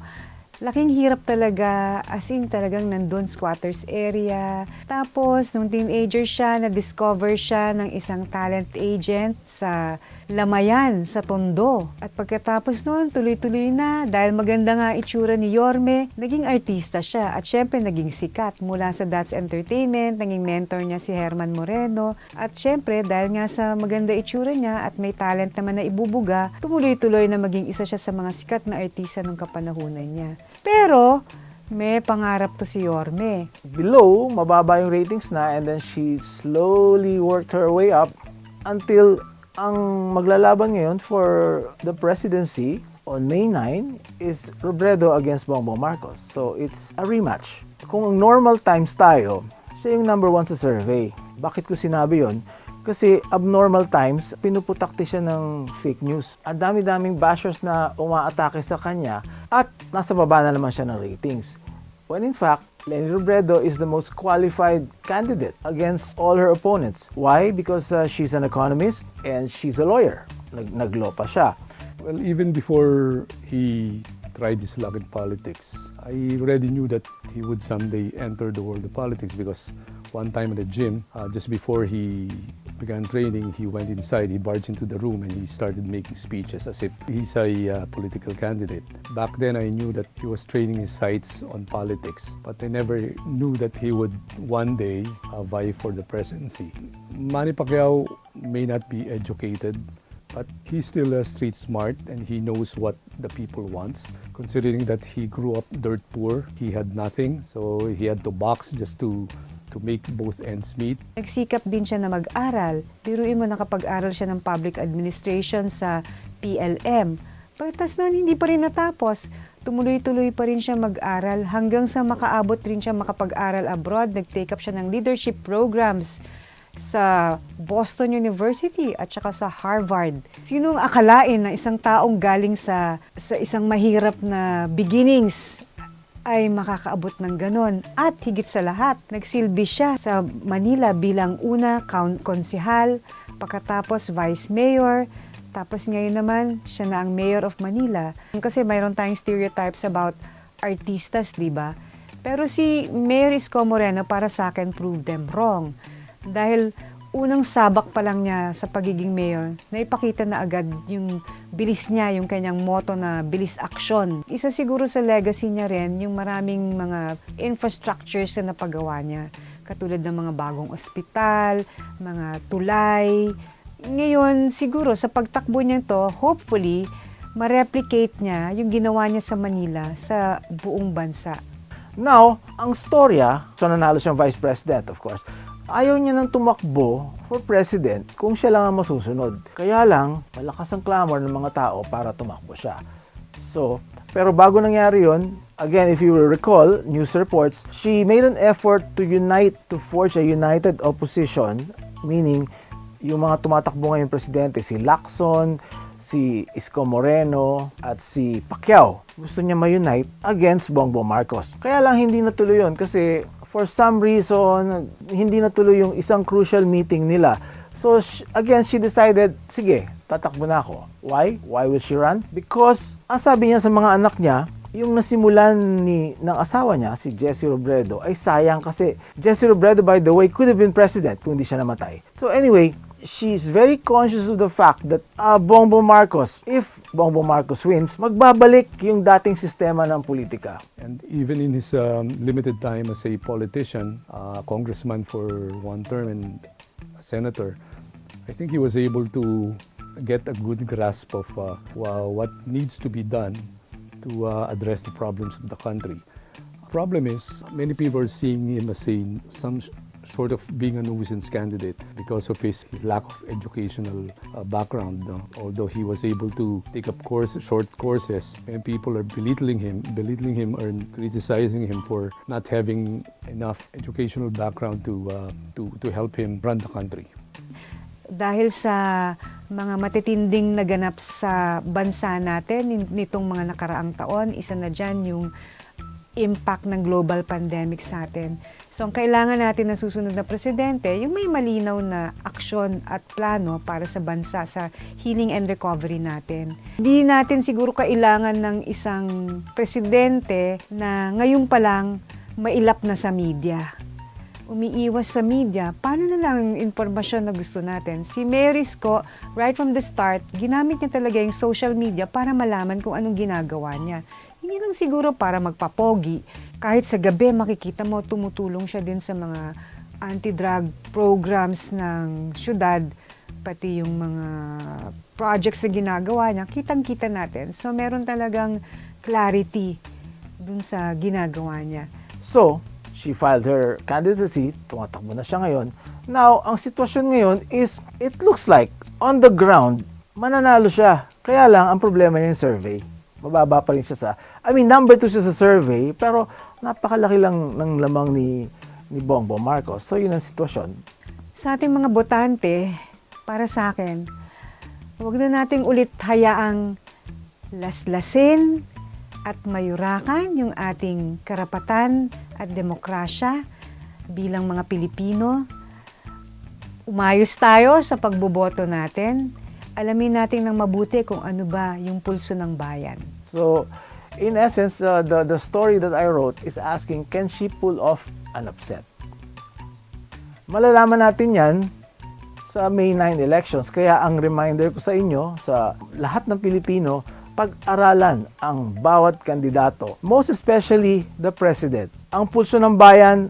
laking hirap talaga, as in talagang nandun squatters area. Tapos, nung teenager siya, na-discover siya ng isang talent agent sa Lamayan, sa Tondo. At pagkatapos nun, tuloy-tuloy na. Dahil maganda nga itsura ni Yorme, naging artista siya. At syempre, naging sikat mula sa That's Entertainment. Naging mentor niya si Herman Moreno. At syempre, dahil nga sa maganda itsura niya at may talent naman na ibubuga, tumuloy-tuloy na maging isa siya sa mga sikat na artista ng kapanahunan niya. Pero, may pangarap to si Yorme. Below, mababa yung ratings na, and then she slowly worked her way up until ang maglalaban ngayon for the presidency on May 9 is Robredo against Bongbong Marcos. So it's a rematch. Kung normal times tayo, siya yung number 1 sa survey. Bakit ko sinabi yon? Kasi abnormal times, pinuputakti siya ng fake news. Ang dami-daming bashers na umaatake sa kanya at nasa baba na naman siya ng ratings. When in fact, Leni Robredo is the most qualified candidate against all her opponents. Why? Because she's an economist and she's a lawyer. Nag-law pa siya. Well, even before he tried his luck in politics, I already knew that he would someday enter the world of politics because one time at the gym, just before he began training, he went inside, he barged into the room and he started making speeches as if he's a political candidate. Back then, I knew that he was training his sights on politics, but I never knew that he would one day vie for the presidency. Manny Pacquiao may not be educated, but he's still street smart and he knows what the people wants. Considering that he grew up dirt poor, he had nothing, so he had to box just to make both ends meet. Nagsikap din siya na mag-aral. Biruin mo, nakapag-aral siya ng public administration sa PLM. Pagkatapos noon, hindi pa rin natapos. Tumuloy-tuloy pa rin siya mag-aral hanggang sa makaabot rin siya makapag-aral abroad. Nag-take up siya ng leadership programs sa Boston University at saka sa Harvard. Sinong akalain na isang taong galing sa isang mahirap na beginnings ay makakaabot ng ganon. At higit sa lahat, nagsilbi siya sa Manila bilang una konsehal, pagkatapos vice mayor, tapos ngayon naman siya na ang mayor of Manila. Kasi mayroon tayong stereotypes about artistas, di ba? Pero si Mayor Isko Moreno, para sa akin, proved them wrong. Dahil unang sabak pa lang niya sa pagiging mayor, naipakita na agad yung bilis niya, yung kanyang motto na bilis aksyon. Isa siguro sa legacy niya rin yung maraming mga infrastructures na napagawa niya. Katulad ng mga bagong ospital, mga tulay. Ngayon, siguro sa pagtakbo niya to, hopefully, ma-replicate niya yung ginawa niya sa Manila sa buong bansa. Now, ang storya, so nanalo siyang vice president, of course. Ayaw niya nang tumakbo for president kung siya lang ang masusunod. Kaya lang, malakas ang clamor ng mga tao para tumakbo siya. So, pero bago nangyari yon, again, if you will recall, news reports, she made an effort to unite, to forge a united opposition, meaning yung mga tumatakbo ngayong presidente, si Lacson, si Isko Moreno, at si Pacquiao. Gusto niya ma-unite against Bongbong Marcos. Kaya lang hindi natuloy yun kasi For some reason, hindi natuloy yung isang crucial meeting nila. So again, she decided, sige, tatakbo na ako. Why? Why will she run? Because, ang sabi niya sa mga anak niya, yung nasimulan ng asawa niya, si Jesse Robredo, ay sayang kasi Jesse Robredo, by the way, could have been president kung hindi siya namatay. So anyway, she's very conscious of the fact that Bongbong Marcos, if Bongbong Marcos wins, magbabalik yung dating sistema ng politika. And even in his limited time as a politician, congressman for one term and a senator, I think he was able to get a good grasp of what needs to be done to address the problems of the country. The problem is, many people are seeing him as some sort of being a nuisance candidate because of his lack of educational background. Although he was able to take up short courses, and people are belittling him or criticizing him for not having enough educational background to help him run the country. Dahil sa mga matitinding naganap sa bansa natin nitong mga nakaraang taon, isa na dyan yung impact ng global pandemic sa atin. So ang kailangan natin na susunod na presidente, yung may malinaw na aksyon at plano para sa bansa, sa healing and recovery natin. Hindi natin siguro kailangan ng isang presidente na ngayon pa lang mailap na sa media. Umiiwas sa media, paano na lang yung informasyon na gusto natin? Si Aris Sison, right from the start, ginamit niya talaga yung social media para malaman kung anong ginagawa niya. Hindi lang siguro para magpapogi. Kahit sa gabi, makikita mo, tumutulong siya din sa mga anti-drug programs ng syudad, pati yung mga projects na ginagawa niya, kitang-kita natin. So, meron talagang clarity dun sa ginagawa niya. So, she filed her candidacy, tumatakbo na siya ngayon. Now, ang sitwasyon ngayon is, it looks like, on the ground, mananalo siya. Kaya lang, ang problema niya yung survey. Mababa pa rin siya sa, number 2 siya sa survey, pero napakalaki lang ng lamang ni Bongbong Marcos. So, yun ang sitwasyon. Sa ating mga botante, para sa akin, huwag na nating ulit hayaang laslasin at mayurakan yung ating karapatan at demokrasya bilang mga Pilipino. Umayos tayo sa pagboboto natin. Alamin natin ng mabuti kung ano ba yung pulso ng bayan. So, in essence, the story that I wrote is asking, can she pull off an upset? Malalaman natin yan sa May 9 elections. Kaya ang reminder ko sa inyo, sa lahat ng Pilipino, pag-aralan ang bawat kandidato, most especially the president. Ang pulso ng bayan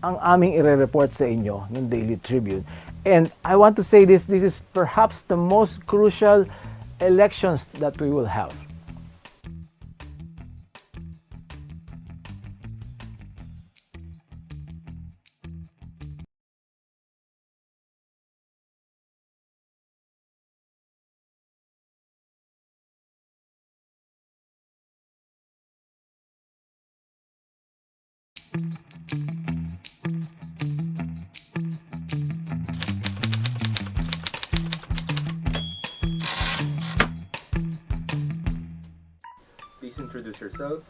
ang aming ire-report sa inyo ng Daily Tribune. And I want to say this is perhaps the most crucial elections that we will have. Please introduce yourself.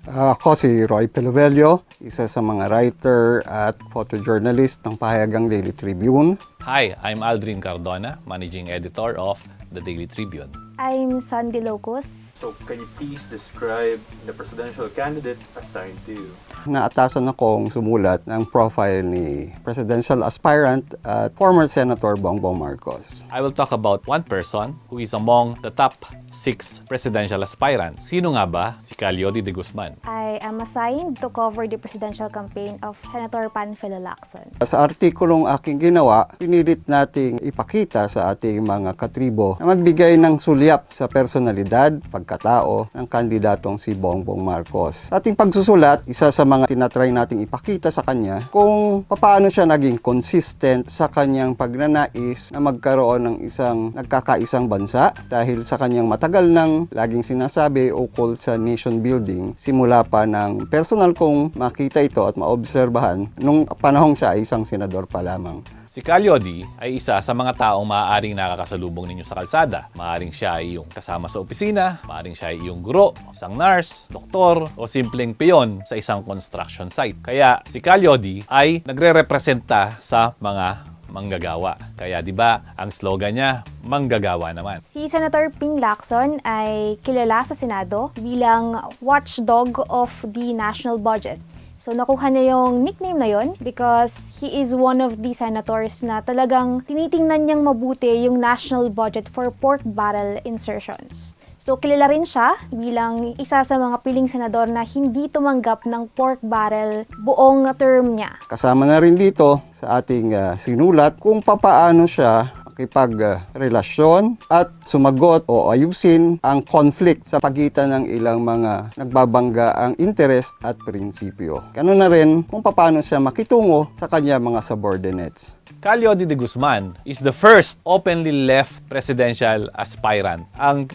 Ako si Roy Pelovelio, isa sa mga writer at photojournalist ng pahayagang Daily Tribune. Hi, I'm Aldrin Cardona, Managing Editor of the Daily Tribune. I'm Sandy Locos. So, can you please describe the presidential candidate assigned to you? Naatasan akong sumulat ng profile ni presidential aspirant at former Senator Bongbong Marcos. I will talk about one person who is among the top 6 presidential aspirants. Sino nga ba? Si Calyodi de Guzman. I am assigned to cover the presidential campaign of Senator Panfilo Lacson. Sa artikulong aking ginawa, pinilit nating ipakita sa ating mga katribo na magbigay ng sulyap sa personalidad, pagkatao ng kandidatong si Bongbong Marcos. Sa ating pagsusulat, isa sa mga tinatry nating ipakita sa kanya kung paano siya naging consistent sa kanyang pagnanais na magkaroon ng isang nagkakaisang bansa dahil sa kanyang matagal nang laging sinasabi ukol sa nation building simula pa ng personal kong makita ito at maobserbahan nung panahong siya ay isang senador pa lamang. si Calyodi ay isa sa mga taong maaaring nakakasalubong ninyo sa kalsada. Maaaring siya ay iyong kasama sa opisina, maaaring siya ay iyong guro, isang nurse, doktor, o simpleng peon sa isang construction site. Kaya si Calyodi ay nagre-representa sa mga manggagawa. Kaya 'di ba, ang slogan niya, manggagawa naman. Si Senator Ping Lacson ay kilala sa Senado bilang watchdog of the national budget. So nakuha niya yung nickname na yon because he is one of the senators na talagang tinitingnan niyang mabuti yung national budget for pork barrel insertions. So kilala rin siya bilang isa sa mga piling senador na hindi tumanggap ng pork barrel buong term niya. Kasama na rin dito sa ating sinulat kung papaano siya makipagrelasyon at sumagot o ayusin ang conflict sa pagitan ng ilang mga nagbabangga ang interest at prinsipyo. Ganun na rin kung papaano siya makitungo sa kanya mga subordinates. Calyodi de Guzman is the first openly left presidential aspirant. Ang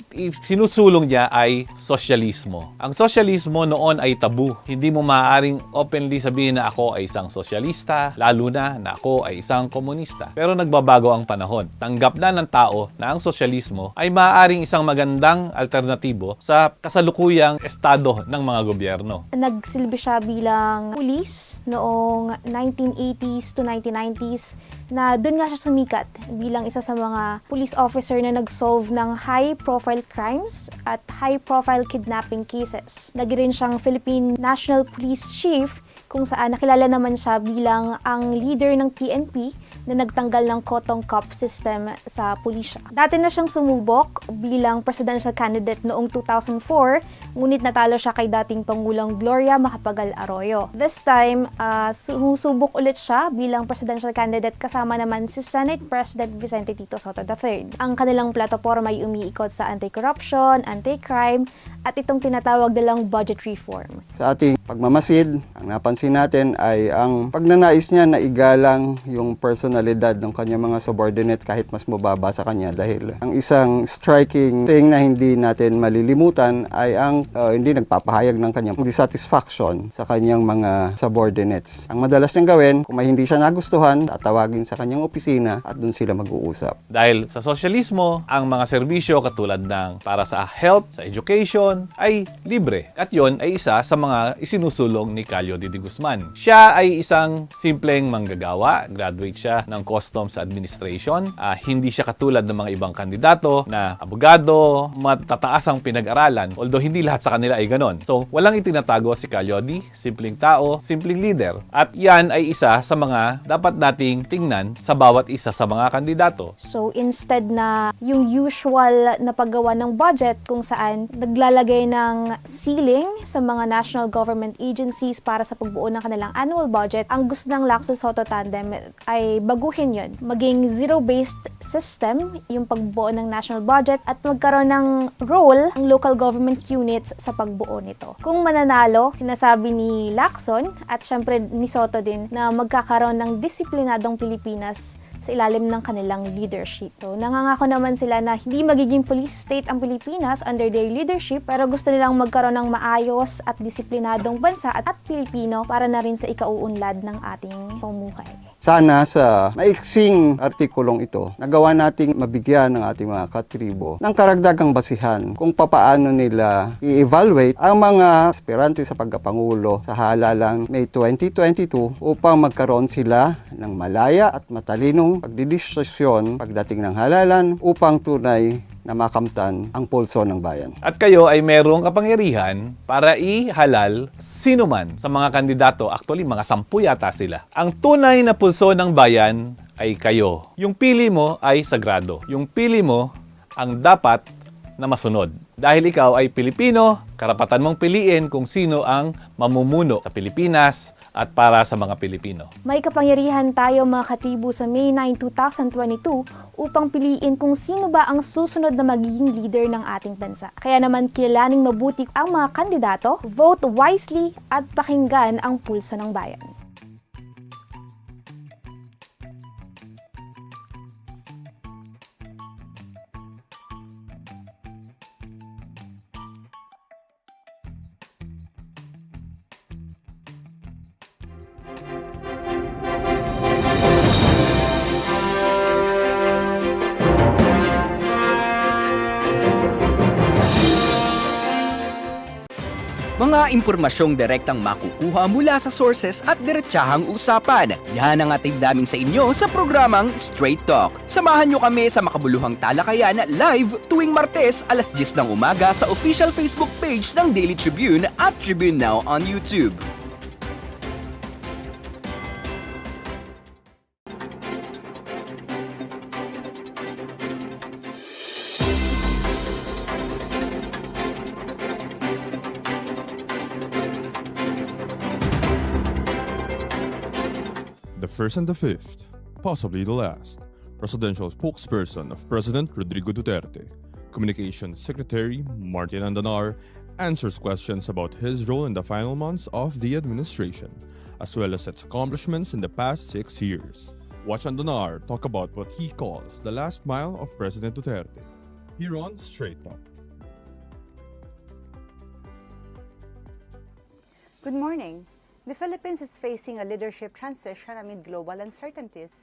sinusulong niya ay sosyalismo. Ang sosyalismo noon ay tabu. Hindi mo maaaring openly sabihin na ako ay isang sosyalista, lalo na ako ay isang komunista. Pero nagbabago ang panahon. Tanggap na ng tao na ang sosyalismo ay maaaring isang magandang alternatibo sa kasalukuyang estado ng mga gobyerno. Nagsilbi siya bilang pulis noong 1980s to 1990s na doon nga siya sumikat bilang isa sa mga police officer na nag-solve ng high-profile crimes at high-profile kidnapping cases. Naging siyang Philippine National Police Chief kung saan nakilala naman siya bilang ang leader ng PNP na nagtanggal ng cotton cup system sa pulisya. Dati na siyang sumubok bilang presidential candidate noong 2004, ngunit natalo siya kay dating Pangulong Gloria Macapagal Arroyo. This time, sumusubok ulit siya bilang presidential candidate kasama naman si Senate President Vicente Tito Sotto III. Ang kanilang plataforma ay umiikot sa anti-corruption, anti-crime, at itong tinatawag nilang budget reform. Sa ating pagmamasid, ang napansin natin ay ang pagnanais niya na igalang yung personalidad ng kanyang mga subordinate kahit mas mababa sa kanya dahil ang isang striking thing na hindi natin malilimutan ay ang hindi nagpapahayag ng kanyang dissatisfaction sa kanyang mga subordinates. Ang madalas niyang gawin, kung may hindi siya nagustuhan, tatawagin sa kanyang opisina at doon sila mag-uusap. Dahil sa sosyalismo, ang mga serbisyo katulad ng para sa health, sa education, ay libre. At yon ay isa sa mga isinusulong ni Calyodi de Guzman. Siya ay isang simpleng manggagawa. Graduate siya ng Customs Administration. Hindi siya katulad ng mga ibang kandidato na abogado, matataas ang pinag-aralan. Although hindi lahat sa kanila ay ganon. So, walang itinatago si Calyodi. Simpleng tao, simpleng leader. At yan ay isa sa mga dapat nating tingnan sa bawat isa sa mga kandidato. So, instead na yung usual na paggawa ng budget kung saan naglalagay ng ceiling sa mga national government agencies para sa pagbuo ng kanilang annual budget, ang gusto ng Lacson-Sotto tandem ay baguhin yun. Maging zero-based system yung pagbuo ng national budget at magkaroon ng role ang local government units sa pagbuo nito. Kung mananalo, sinasabi ni Lacson at syempre ni Sotto din na magkakaroon ng disiplinadong Pilipinas sa ilalim ng kanilang leadership. So, nangangako naman sila na hindi magiging police state ang Pilipinas under their leadership, pero gusto nilang magkaroon ng maayos at disiplinadong bansa at Pilipino para na rin sa ikauunlad ng ating pamumuhay. Sana sa maiksing artikulong ito, nagawa nating mabigyan ng ating mga katribo ng karagdagang basihan kung papaano nila i-evaluate ang mga aspirante sa pagkapangulo sa halalang May 2022 upang magkaroon sila ng malaya at matalinong pagdidesisyon pagdating ng halalan upang tunay na makamtan ang pulso ng bayan. At kayo ay merong kapangyarihan para ihalal sino man sa mga kandidato. Actually, mga 10 yata sila. Ang tunay na pulso ng bayan ay kayo. Yung pili mo ay sagrado. Yung pili mo ang dapat na masunod. Dahil ikaw ay Pilipino, karapatan mong piliin kung sino ang mamumuno sa Pilipinas at para sa mga Pilipino. May kapangyarihan tayo mga katribo sa May 9, 2022 upang piliin kung sino ba ang susunod na magiging leader ng ating bansa. Kaya naman kilalaning mabuti ang mga kandidato, vote wisely at pakinggan ang pulso ng bayan. Mga impormasyong direktang makukuha mula sa sources at diretsahang usapan. Yan ang atid namin sa inyo sa programang Straight Talk. Samahan nyo kami sa makabuluhang talakayan live tuwing Martes alas 10 ng umaga sa official Facebook page ng Daily Tribune at Tribune Now on YouTube. The first and the fifth, possibly the last, presidential spokesperson of President Rodrigo Duterte, Communications Secretary Martin Andanar, answers questions about his role in the final months of the administration, as well as its accomplishments in the past 6 years. Watch Andanar talk about what he calls the last mile of President Duterte. Here on Straight Talk. Good morning. The Philippines is facing a leadership transition amid global uncertainties.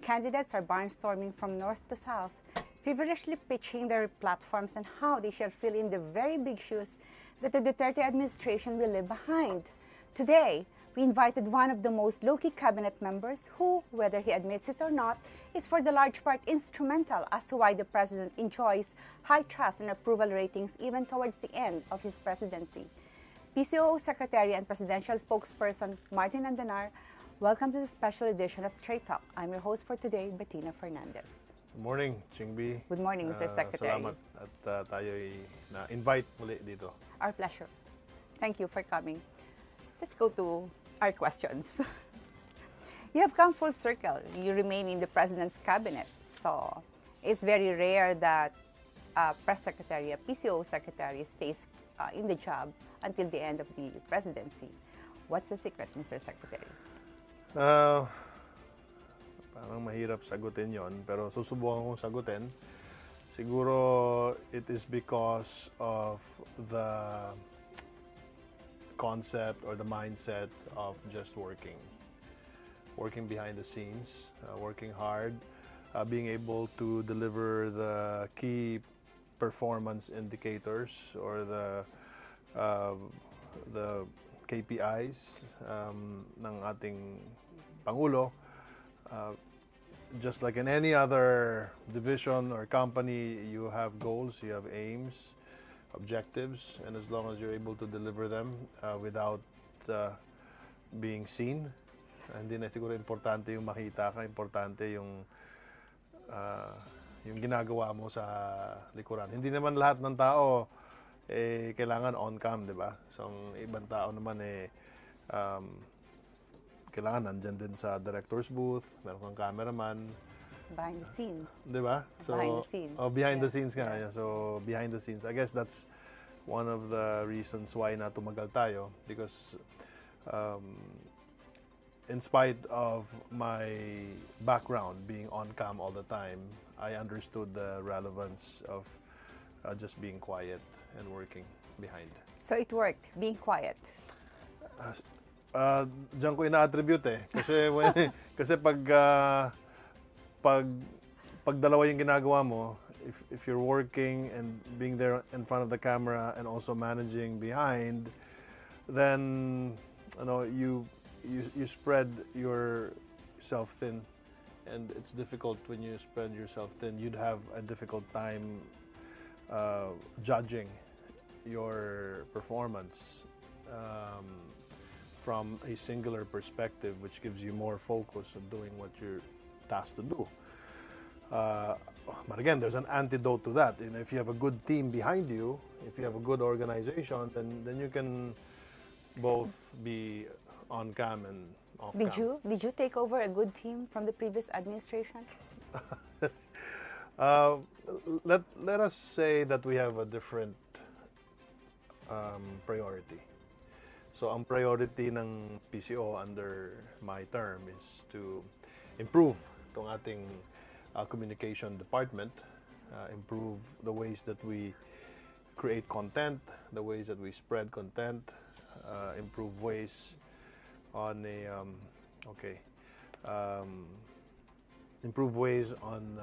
Candidates are barnstorming from north to south, feverishly pitching their platforms and how they shall fill in the very big shoes that the Duterte administration will leave behind. Today, we invited one of the most low-key cabinet members who, whether he admits it or not, is for the large part instrumental as to why the president enjoys high trust and approval ratings even towards the end of his presidency. PCOO Secretary and Presidential Spokesperson Martin Andanar, welcome to the special edition of Straight Talk. I'm your host for today, Bettina Fernandez. Good morning, Chingbi. Good morning, Mr. Secretary. Salamat at tayo'y na-invite muli dito. Our pleasure. Thank you for coming. Let's go to our questions. You have come full circle. You remain in the President's cabinet. So it's very rare that a Press Secretary, a PCOO Secretary stays in the job until the end of the presidency. What's the secret, Mr. Secretary? Parang mahirap sagutin yon, pero susubukan kong sagutin. Siguro it is because of the concept or the mindset of just working behind the scenes, working hard, being able to deliver the key performance indicators or the KPIs ng ating Pangulo. Just like in any other division or company, you have goals, you have aims, objectives, and as long as you're able to deliver them without being seen, hindi na siguro importante yung makita ka, importante yung ginagawa mo sa likuran. Hindi naman lahat ng tao kailangan on-cam, di ba? So, ang ibang tao naman kailangan nandyan din sa director's booth, meron kang cameraman. Behind the scenes. Di ba? So, behind the scenes. Oh, behind the scenes nga. Yeah. So, behind the scenes. I guess that's one of the reasons why na tumagal tayo, because in spite of my background being on-cam all the time, I understood the relevance of just being quiet and working behind. So it worked, being quiet. Diyan ko ina-attribute kasi kasi pag dalawa yung ginagawa mo, if you're working and being there in front of the camera and also managing behind, then you spread yourself thin, and it's difficult when you spread yourself thin. You'd have a difficult time judging your performance from a singular perspective, which gives you more focus on doing what you're tasked to do. But again, there's an antidote to that. And if you have a good team behind you, if you have a good organization, then you can both be on cam and off cam. Did you take over a good team from the previous administration? Let us say that we have a different priority. So ang priority ng PCO under my term is to improve itong ating communication department, improve the ways that we create content, the ways that we spread content, improve ways on improve ways on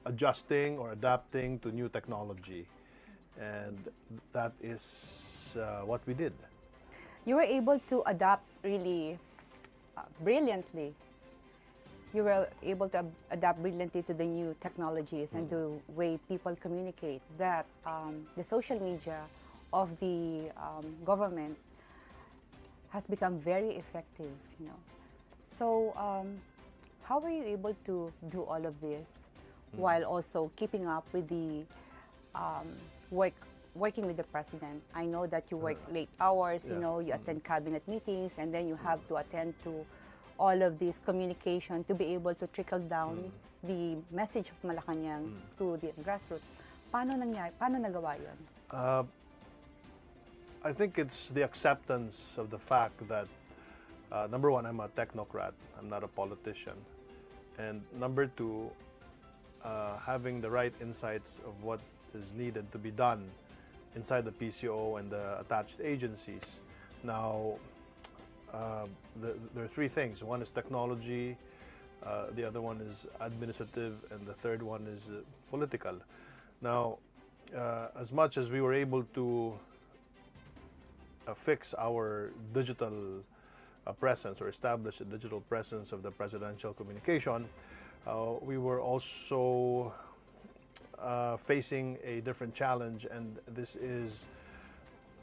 adjusting or adapting to new technology. And that is what we did. You were able to adapt really brilliantly. You were able to adapt brilliantly to the new technologies and the way people communicate. That the social media of the government has become very effective. You know, so how were you able to do all of this while also keeping up with the working with the president? I know that you work late hours. You know, you attend cabinet meetings, and then you have to attend to all of this communication to be able to trickle down the message of Malacanang to the grassroots. Paano nagawa yun? I think it's the acceptance of the fact that, number one, I'm a technocrat. I'm not a politician. And number two, having the right insights of what is needed to be done inside the PCO and the attached agencies. Now, there are three things. One is technology, the other one is administrative, and the third one is political. Now, as much as we were able to fix our digital presence or establish a digital presence of the presidential communication, we were also facing a different challenge, and this is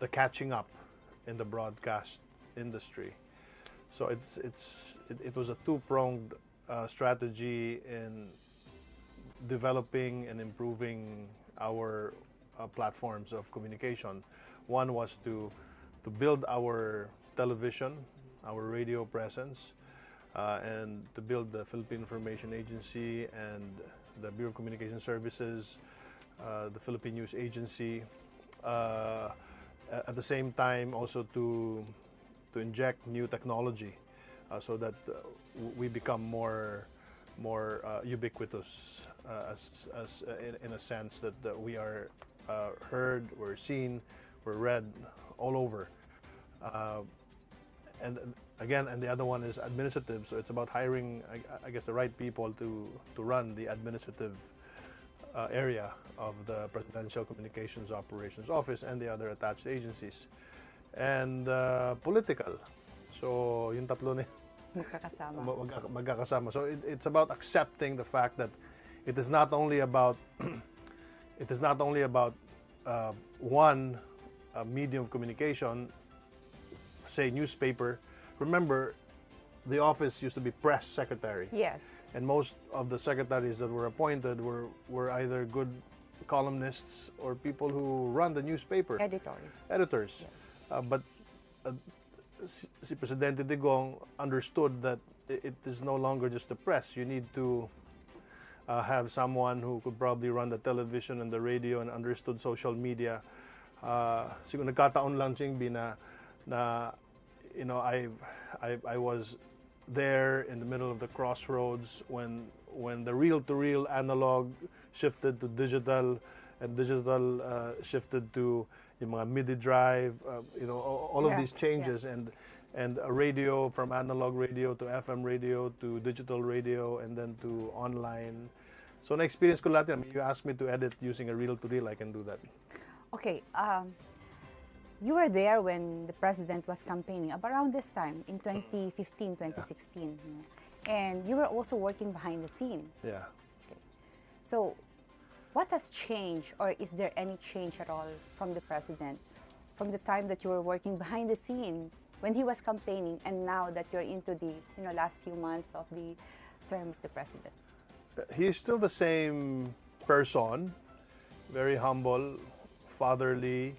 the catching up in the broadcast industry. So it was a two-pronged strategy in developing and improving our platforms of communication. One was to build our television, our radio presence, and to build the Philippine Information Agency and the Bureau of Communication Services, the Philippine News Agency. At the same time, also to inject new technology so that we become more ubiquitous, in a sense that we are heard, we're seen, we're read all over. And again, and the other one is administrative, so it's about hiring, I guess, the right people to run the administrative area of the Presidential Communications Operations Office and the other attached agencies. And political. So yung tatlo na magkakasama. So it's about accepting the fact that it is not only about one medium of communication, say newspaper. Remember, the office used to be press secretary. Yes. And most of the secretaries that were appointed were either good columnists or people who run the newspaper. Editors. Yes. But si Presidente Digong understood that it is no longer just the press. You need to have someone who could probably run the television and the radio and understood social media. Siguro nagkataon lang na you know, I was there in the middle of the crossroads when the reel-to-reel analog shifted to digital, and digital shifted to yung mga MIDI drive, you know, all of these changes, and a radio, from analog radio to FM radio to digital radio and then to online. So na-experience ko lahat yan. I mean, you asked me to edit using a reel-to-reel, I can do that. Okay, you were there when the president was campaigning, around this time, in 2015, 2016. Yeah. And you were also working behind the scene. Yeah. Okay. So, what has changed, or is there any change at all from the president, from the time that you were working behind the scene when he was campaigning, and now that you're into the last few months of the term of the president? He's still the same person, very humble, fatherly,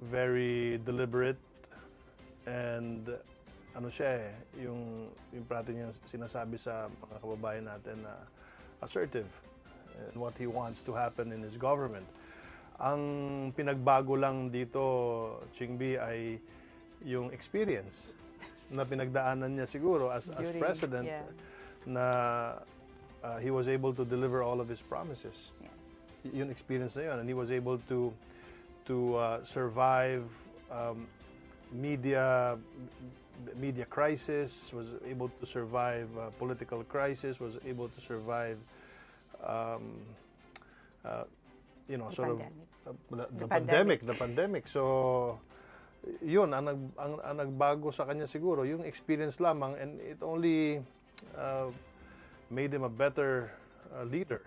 very deliberate, and ano siya yung parati niya sinasabi sa mga kababayan natin na assertive in what he wants to happen in his government. Ang pinagbago lang dito, Chingbi, ay yung experience na pinagdaanan niya siguro as president, na he was able to deliver all of his promises. Yung experience na yun, and he was able to survive media crisis, was able to survive political crisis, was able to survive you know, The sort pandemic. of The the pandemic. So yun ang nagbago sa kanya siguro yung experience lamang, and it only made him a better leader.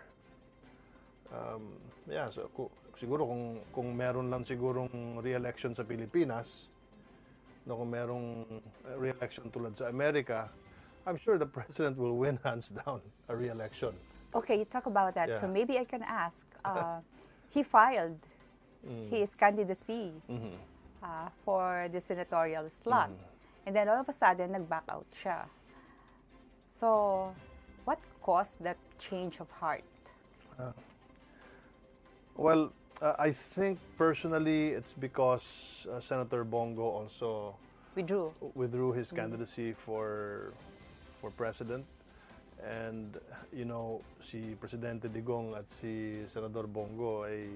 Yeah, so siguro kung meron lang sigurong re-election sa Pilipinas, no, kung merong re-election tulad sa Amerika, I'm sure the president will win hands down a re-election. Okay, you talk about that. Yeah. So maybe I can ask. He filed his candidacy for the senatorial slot. And then all of a sudden, nag-back out siya. So, what caused that change of heart? Well, I think personally it's because Senator Bongo also withdrew his candidacy for president. And, you know, si Presidente Digong at si Senador Bongo ay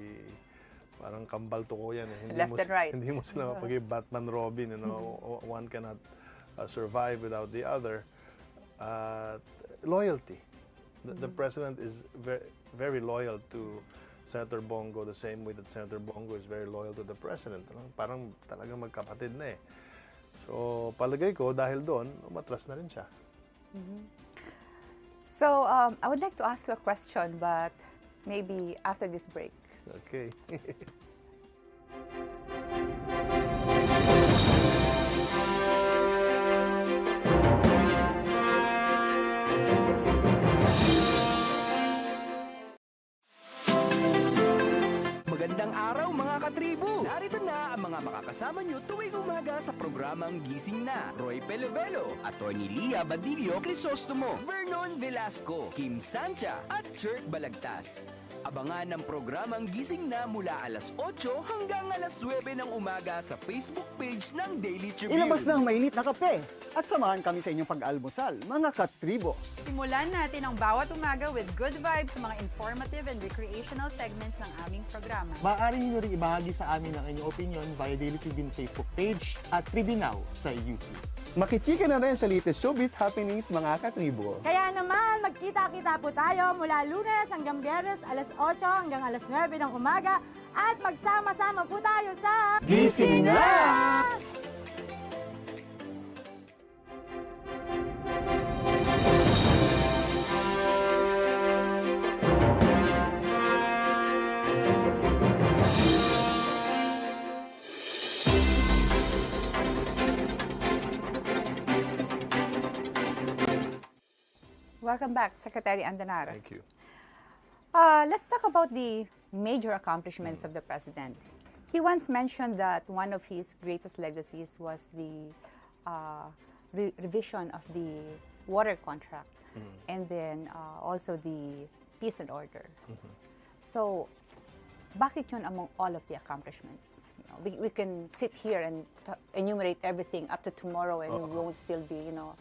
parang kambal tuko yan. Left and right. Hindi mo sila mapaging Batman Robin. You know, one cannot survive without the other. Loyalty. The president is very, very loyal to Senator Bongo the same way that Senator Bongo is very loyal to the president. Parang talagang magkapatid na eh. So, palagay ko, dahil doon, umatras na rin siya. So, I would like to ask you a question, but maybe after this break. Okay. Magandang araw mga katribo! Narito na ang mga makakasama nyo tuwing umaga sa programang Gising Na. Roy Pelevelo, Atty. Lia Badillo Crisostomo, Vernon Velasco, Kim Sancha at Chirk Balagtas. Abangan ang programang Gising Na mula alas 8 hanggang alas 9 ng umaga sa Facebook page ng Daily Tribune. Ilabas na ang mainit na kape at samahan kami sa inyong pag-almusal, mga katribo. Simulan natin ang bawat umaga with good vibes sa mga informative and recreational segments ng aming programa. Maaari niyo rin ibahagi sa amin ang inyong opinion via Daily Tribune Facebook page at Tribune Now sa YouTube. Makichika na rin sa latest showbiz happenings, mga katribo. Kaya naman, magkita-kita po tayo mula Lunes hanggang Biyernes, alas 8 hanggang alas 9 ng umaga at magsama-sama po tayo sa Gising Na! Welcome back, Secretary Andanar. Thank you. Let's talk about the major accomplishments of the president. He once mentioned that one of his greatest legacies was the revision of the water contract and then also the peace and order. So, bakit yun among all of the accomplishments? You know, we can sit here and enumerate everything up to tomorrow and we won't still be, you know...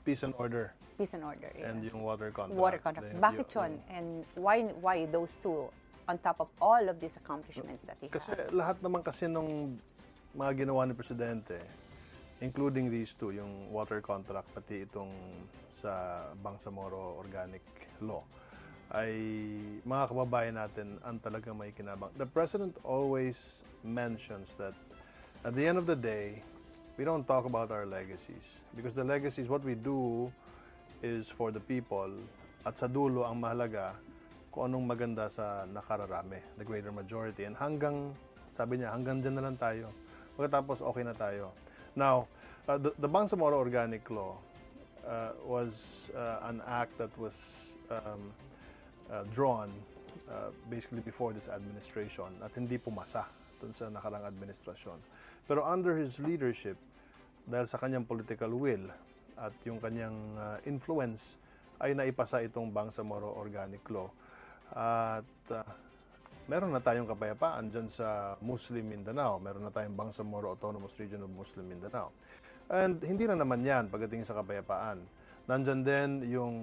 Peace and order. Peace and order, yeah. And yung water contract. Water contract. Bakit yun? And why those two on top of all of these accomplishments that he Kasi has? lahat naman kasi nung mga ginawa ni Presidente, including these two, yung water contract, pati itong sa Bangsamoro Organic Law, ay mga kababayan natin ang talagang may kinabang. The President always mentions that at the end of the day, we don't talk about our legacies. Because the legacies, what we do is for the people, at sa dulo ang mahalaga kung anong maganda sa nakararami, the greater majority. And hanggang, sabi niya, hanggang dyan na lang tayo. Pagkatapos, okay na tayo. Now, the Bangsamoro Organic Law was an act that was drawn basically before this administration at hindi pumasa dun sa nakarang administrasyon. Pero under his leadership, dahil sa kanyang political will at yung kanyang influence, ay naipasa itong Bangsamoro Organic Law. At meron na tayong kapayapaan dyan sa Muslim Mindanao. Meron na tayong Bangsamoro Autonomous Region of Muslim Mindanao. And hindi na naman yan pagdating sa kapayapaan. Nandyan din yung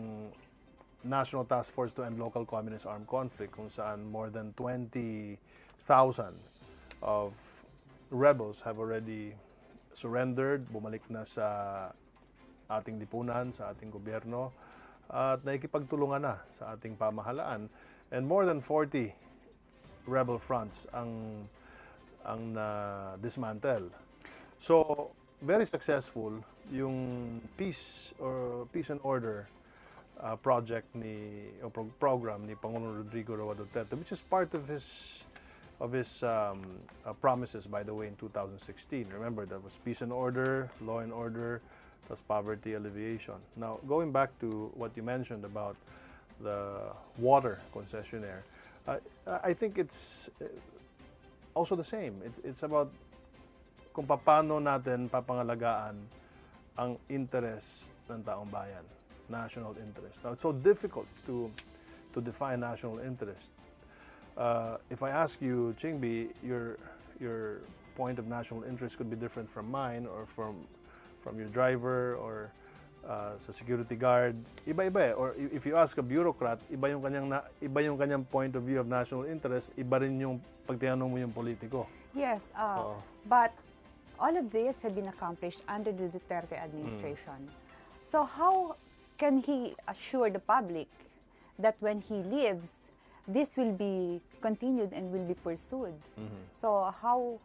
National Task Force to End Local Communist Armed Conflict, kung saan more than 20,000 of rebels have already surrendered, bumalik na sa ating lipunan, sa ating gobyerno, at nakikipagtulungan na sa ating pamahalaan. And more than 40 rebel fronts ang dismantle. So, very successful yung peace and order project program ni Pangulong Rodrigo Duterte, which is part of his promises, by the way, in 2016. Remember, that was peace and order, law and order, plus poverty alleviation. Now, going back to what you mentioned about the water concessionaire, I think it's also the same. It's about kung paano natin papangalagaan ang interest ng taong bayan, national interest. Now, it's so difficult to define national interest. If I ask you, Chingbi, your point of national interest could be different from mine or from your driver or sa security guard. Iba-iba eh. Or if you ask a bureaucrat, iba yung kanyang point of view of national interest, iba rin yung pag tinanong mo yung politiko. Yes, but all of this have been accomplished under the Duterte administration. So how can he assure the public that when he leaves, this will be continued and will be pursued? So how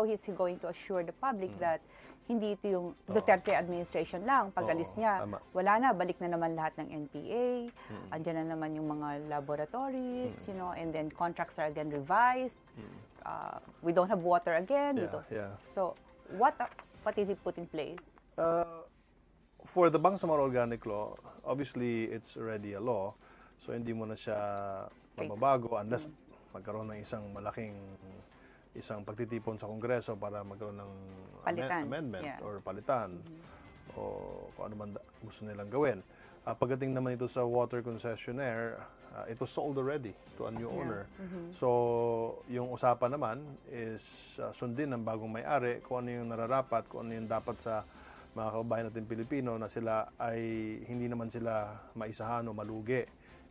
is he going to assure the public that hindi ito yung Duterte administration lang, pag-alis niya, wala na, balik na naman lahat ng NPA, andyan na naman yung mga laboratories, and then contracts are again revised, we don't have water again. So what did he put in place? For the Bangsamoro Organic Law, obviously it's already a law, so hindi mo na siya mababago unless magkaroon ng isang pagtitipon sa Kongreso para magkaroon ng amendment or palitan o kung ano man gusto nilang gawin. Pagdating naman ito sa water concessionaire, ito sold already to a new owner. So, yung usapan naman is sundin ng bagong may-ari kung ano yung nararapat, kung ano yung dapat sa mga kababayan natin Pilipino na sila ay hindi naman sila maisahan o malugi.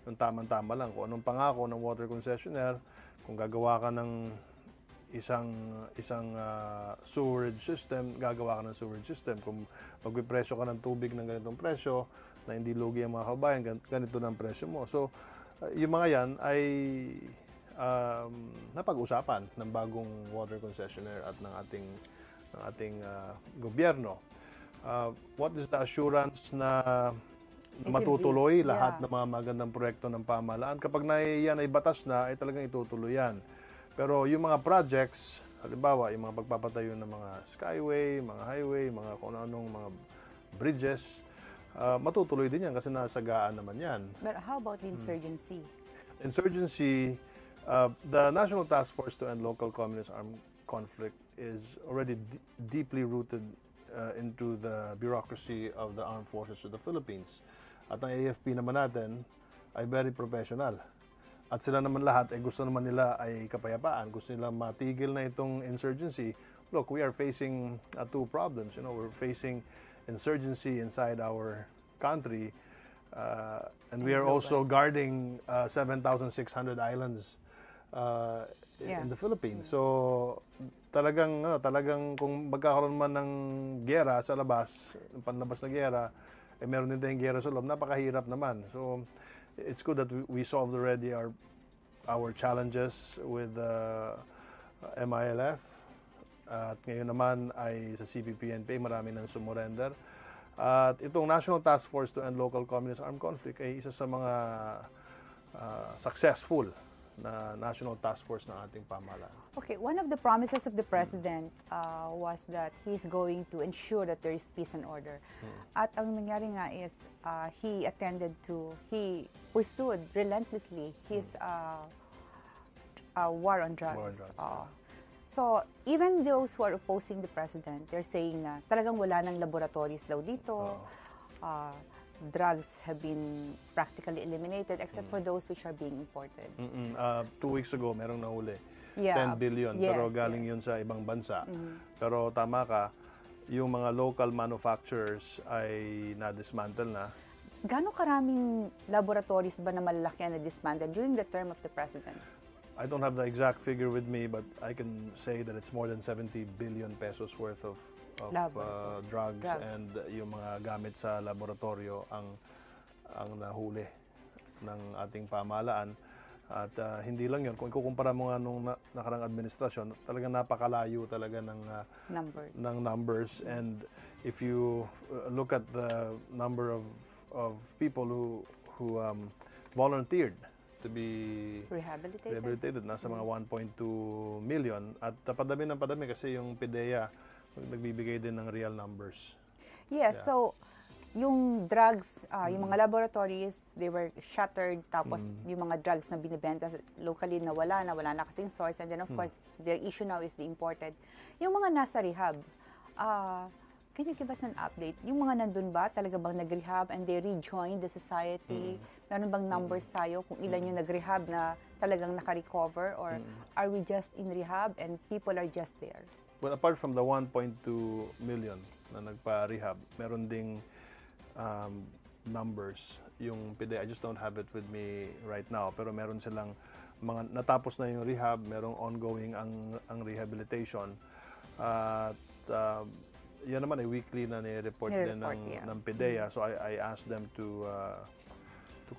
Yung tamang-tama lang. Kung anong pangako ng water concessionaire, kung gagawa ka ng isang sewerage system, gagawa ka ng sewerage system. Kung magpipresyo ka ng tubig ng ganitong presyo, na hindi lugi ang mga kabayan, ganito na ang presyo mo. So, yung mga yan ay napag-usapan ng bagong water concessionaire at ng ating gobyerno. What is the assurance na matutuloy lahat ng mga magandang proyekto ng pamahalaan? Kapag yan ay batas na, ay talagang itutuloy yan. Pero yung mga projects, halimbawa, yung mga pagpapatayo ng mga skyway, mga highway, mga kung anong mga bridges, matutuloy din yan kasi nasagaan naman yan. But how about the insurgency? Insurgency, the National Task Force to End Local Communist Armed Conflict is already deeply rooted into the bureaucracy of the armed forces of the Philippines. At ang AFP naman natin ay very professional. At sila naman lahat ay gusto naman nila ay kapayapaan. Gusto nila matigil na itong insurgency. Look, we are facing two problems. We're facing insurgency inside our country, and we are also guarding 7,600 islands in the Philippines. So talagang kung magkakaroon man ng giyera sa labas, panlabas na giyera, meron din tayong giyera sa loob, napakahirap naman. So it's good that we solved already our challenges with MILF. At ngayon naman ay sa CPP-NPA, marami nang sumurrender. At itong National Task Force to End Local Communist Armed Conflict ay isa sa mga successful na national task force ng ating pamahalaan. Okay, one of the promises of the President was that he's going to ensure that there is peace and order. At ang nangyari nga is, he pursued relentlessly his war on drugs. So, even those who are opposing the President, they're saying na talagang wala ng laboratories daw dito. Drugs have been practically eliminated except for those which are being imported. 2 weeks ago, merong nahuli. 10 billion, pero galing yun sa ibang bansa. Pero tama ka, yung mga local manufacturers ay na-dismantle na. Gano'ng karaming laboratories ba na malalaki na dismantled during the term of the President? I don't have the exact figure with me, but I can say that it's more than 70 billion pesos worth of drugs and yung mga gamit sa laboratorio ang nahuli ng ating pamahalaan. At hindi lang yun, kung ikukumpara mo nga nung nakarang administrasyon, talagang napakalayo talaga ng numbers. And if you look at the number of people who volunteered to be rehabilitated, nasa mga 1.2 million. At padami ng padami kasi yung PDEA nagbibigay din ng real numbers. Yes, Yeah. so yung drugs, yung mga laboratories, they were shuttered, tapos yung mga drugs na binibenta locally nawala na kasing source, and then of course, the issue now is the imported. Yung mga nasa rehab, can you give us an update? Yung mga nandun ba, talaga bang nag-rehab and they rejoined the society? Meron bang numbers tayo kung ilan yung nag-rehab na talagang naka-recover? Or are we just in rehab and people are just there? Well, apart from the 1.2 million na nagpa-rehab, meron ding numbers. Yung PDEA, I just don't have it with me right now, pero meron silang mga natapos na yung rehab, merong ongoing ang rehabilitation. At yan naman ay weekly na ni-report din ng PDEA. So I asked them to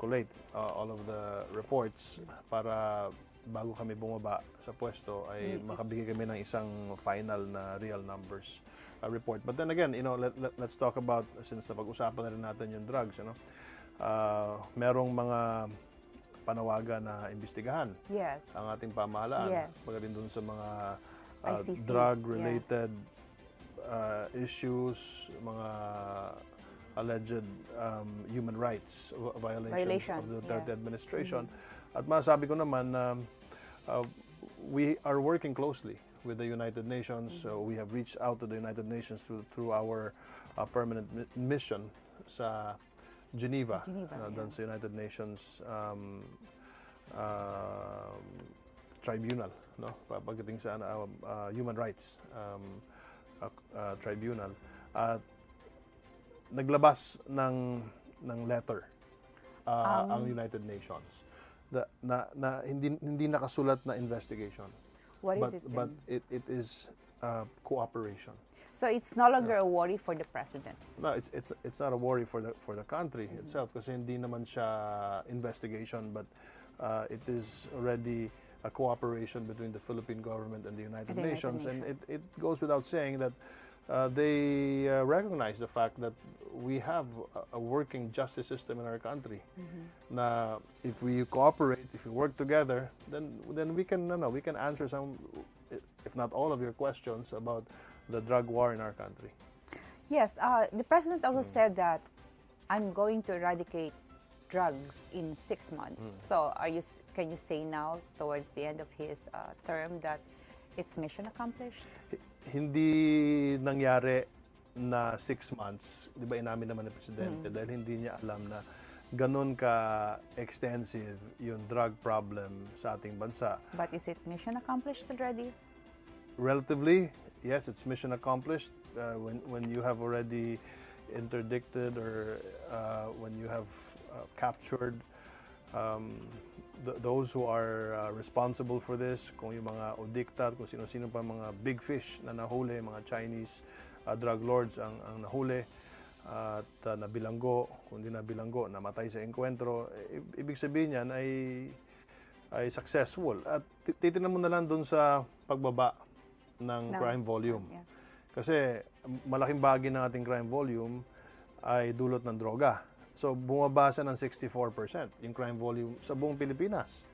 collate all of the reports para bago kami bumaba sa pwesto ay makabigay kami ng isang final na real numbers report. But then again, let's talk about, since napag-usapan na rin natin yung drugs, merong mga panawagan na imbestigahan ang ating pamahalaan. Pagdating dun sa mga drug-related issues, mga alleged human rights violations of the Duterte administration. At masabi ko naman na we are working closely with the United Nations. So we have reached out to the United Nations through our permanent mission sa Geneva, dun sa United Nations Tribunal, pagdating sa human rights tribunal, at naglabas ng letter ang United Nations na hindi nakasulat na investigation. What is it then? But it is cooperation. So it's no longer a worry for the president. No, it's not a worry for the country itself, kasi hindi naman siya investigation, but it is already a cooperation between the Philippine government and the United Nations. And it goes without saying that they recognize the fact that we have a working justice system in our country. Na if we cooperate, if we work together, then we can answer some, if not all, of your questions about the drug war in our country. Yes, the president also said that I'm going to eradicate drugs in 6 months. So can you say now, towards the end of his term, that it's mission accomplished? Hindi nangyari na 6 months, di ba inamin naman ng Presidente, dahil hindi niya alam na ganun ka-extensive yung drug problem sa ating bansa. But is it mission accomplished already? Relatively, yes, it's mission accomplished. When you have already interdicted or when you have captured those who are responsible for this, kung yung mga odikta, kung sino-sino pa mga big fish na nahuli, mga Chinese drug lords ang nahuli, at nabilanggo, kung di nabilanggo, namatay sa enkwentro, ibig sabihin yan ay successful. At titignan mo na lang dun sa pagbaba ng crime volume. Kasi malaking bahagi ng ating crime volume ay dulot ng droga. So, bumaba siya ng 64% yung crime volume sa buong Pilipinas.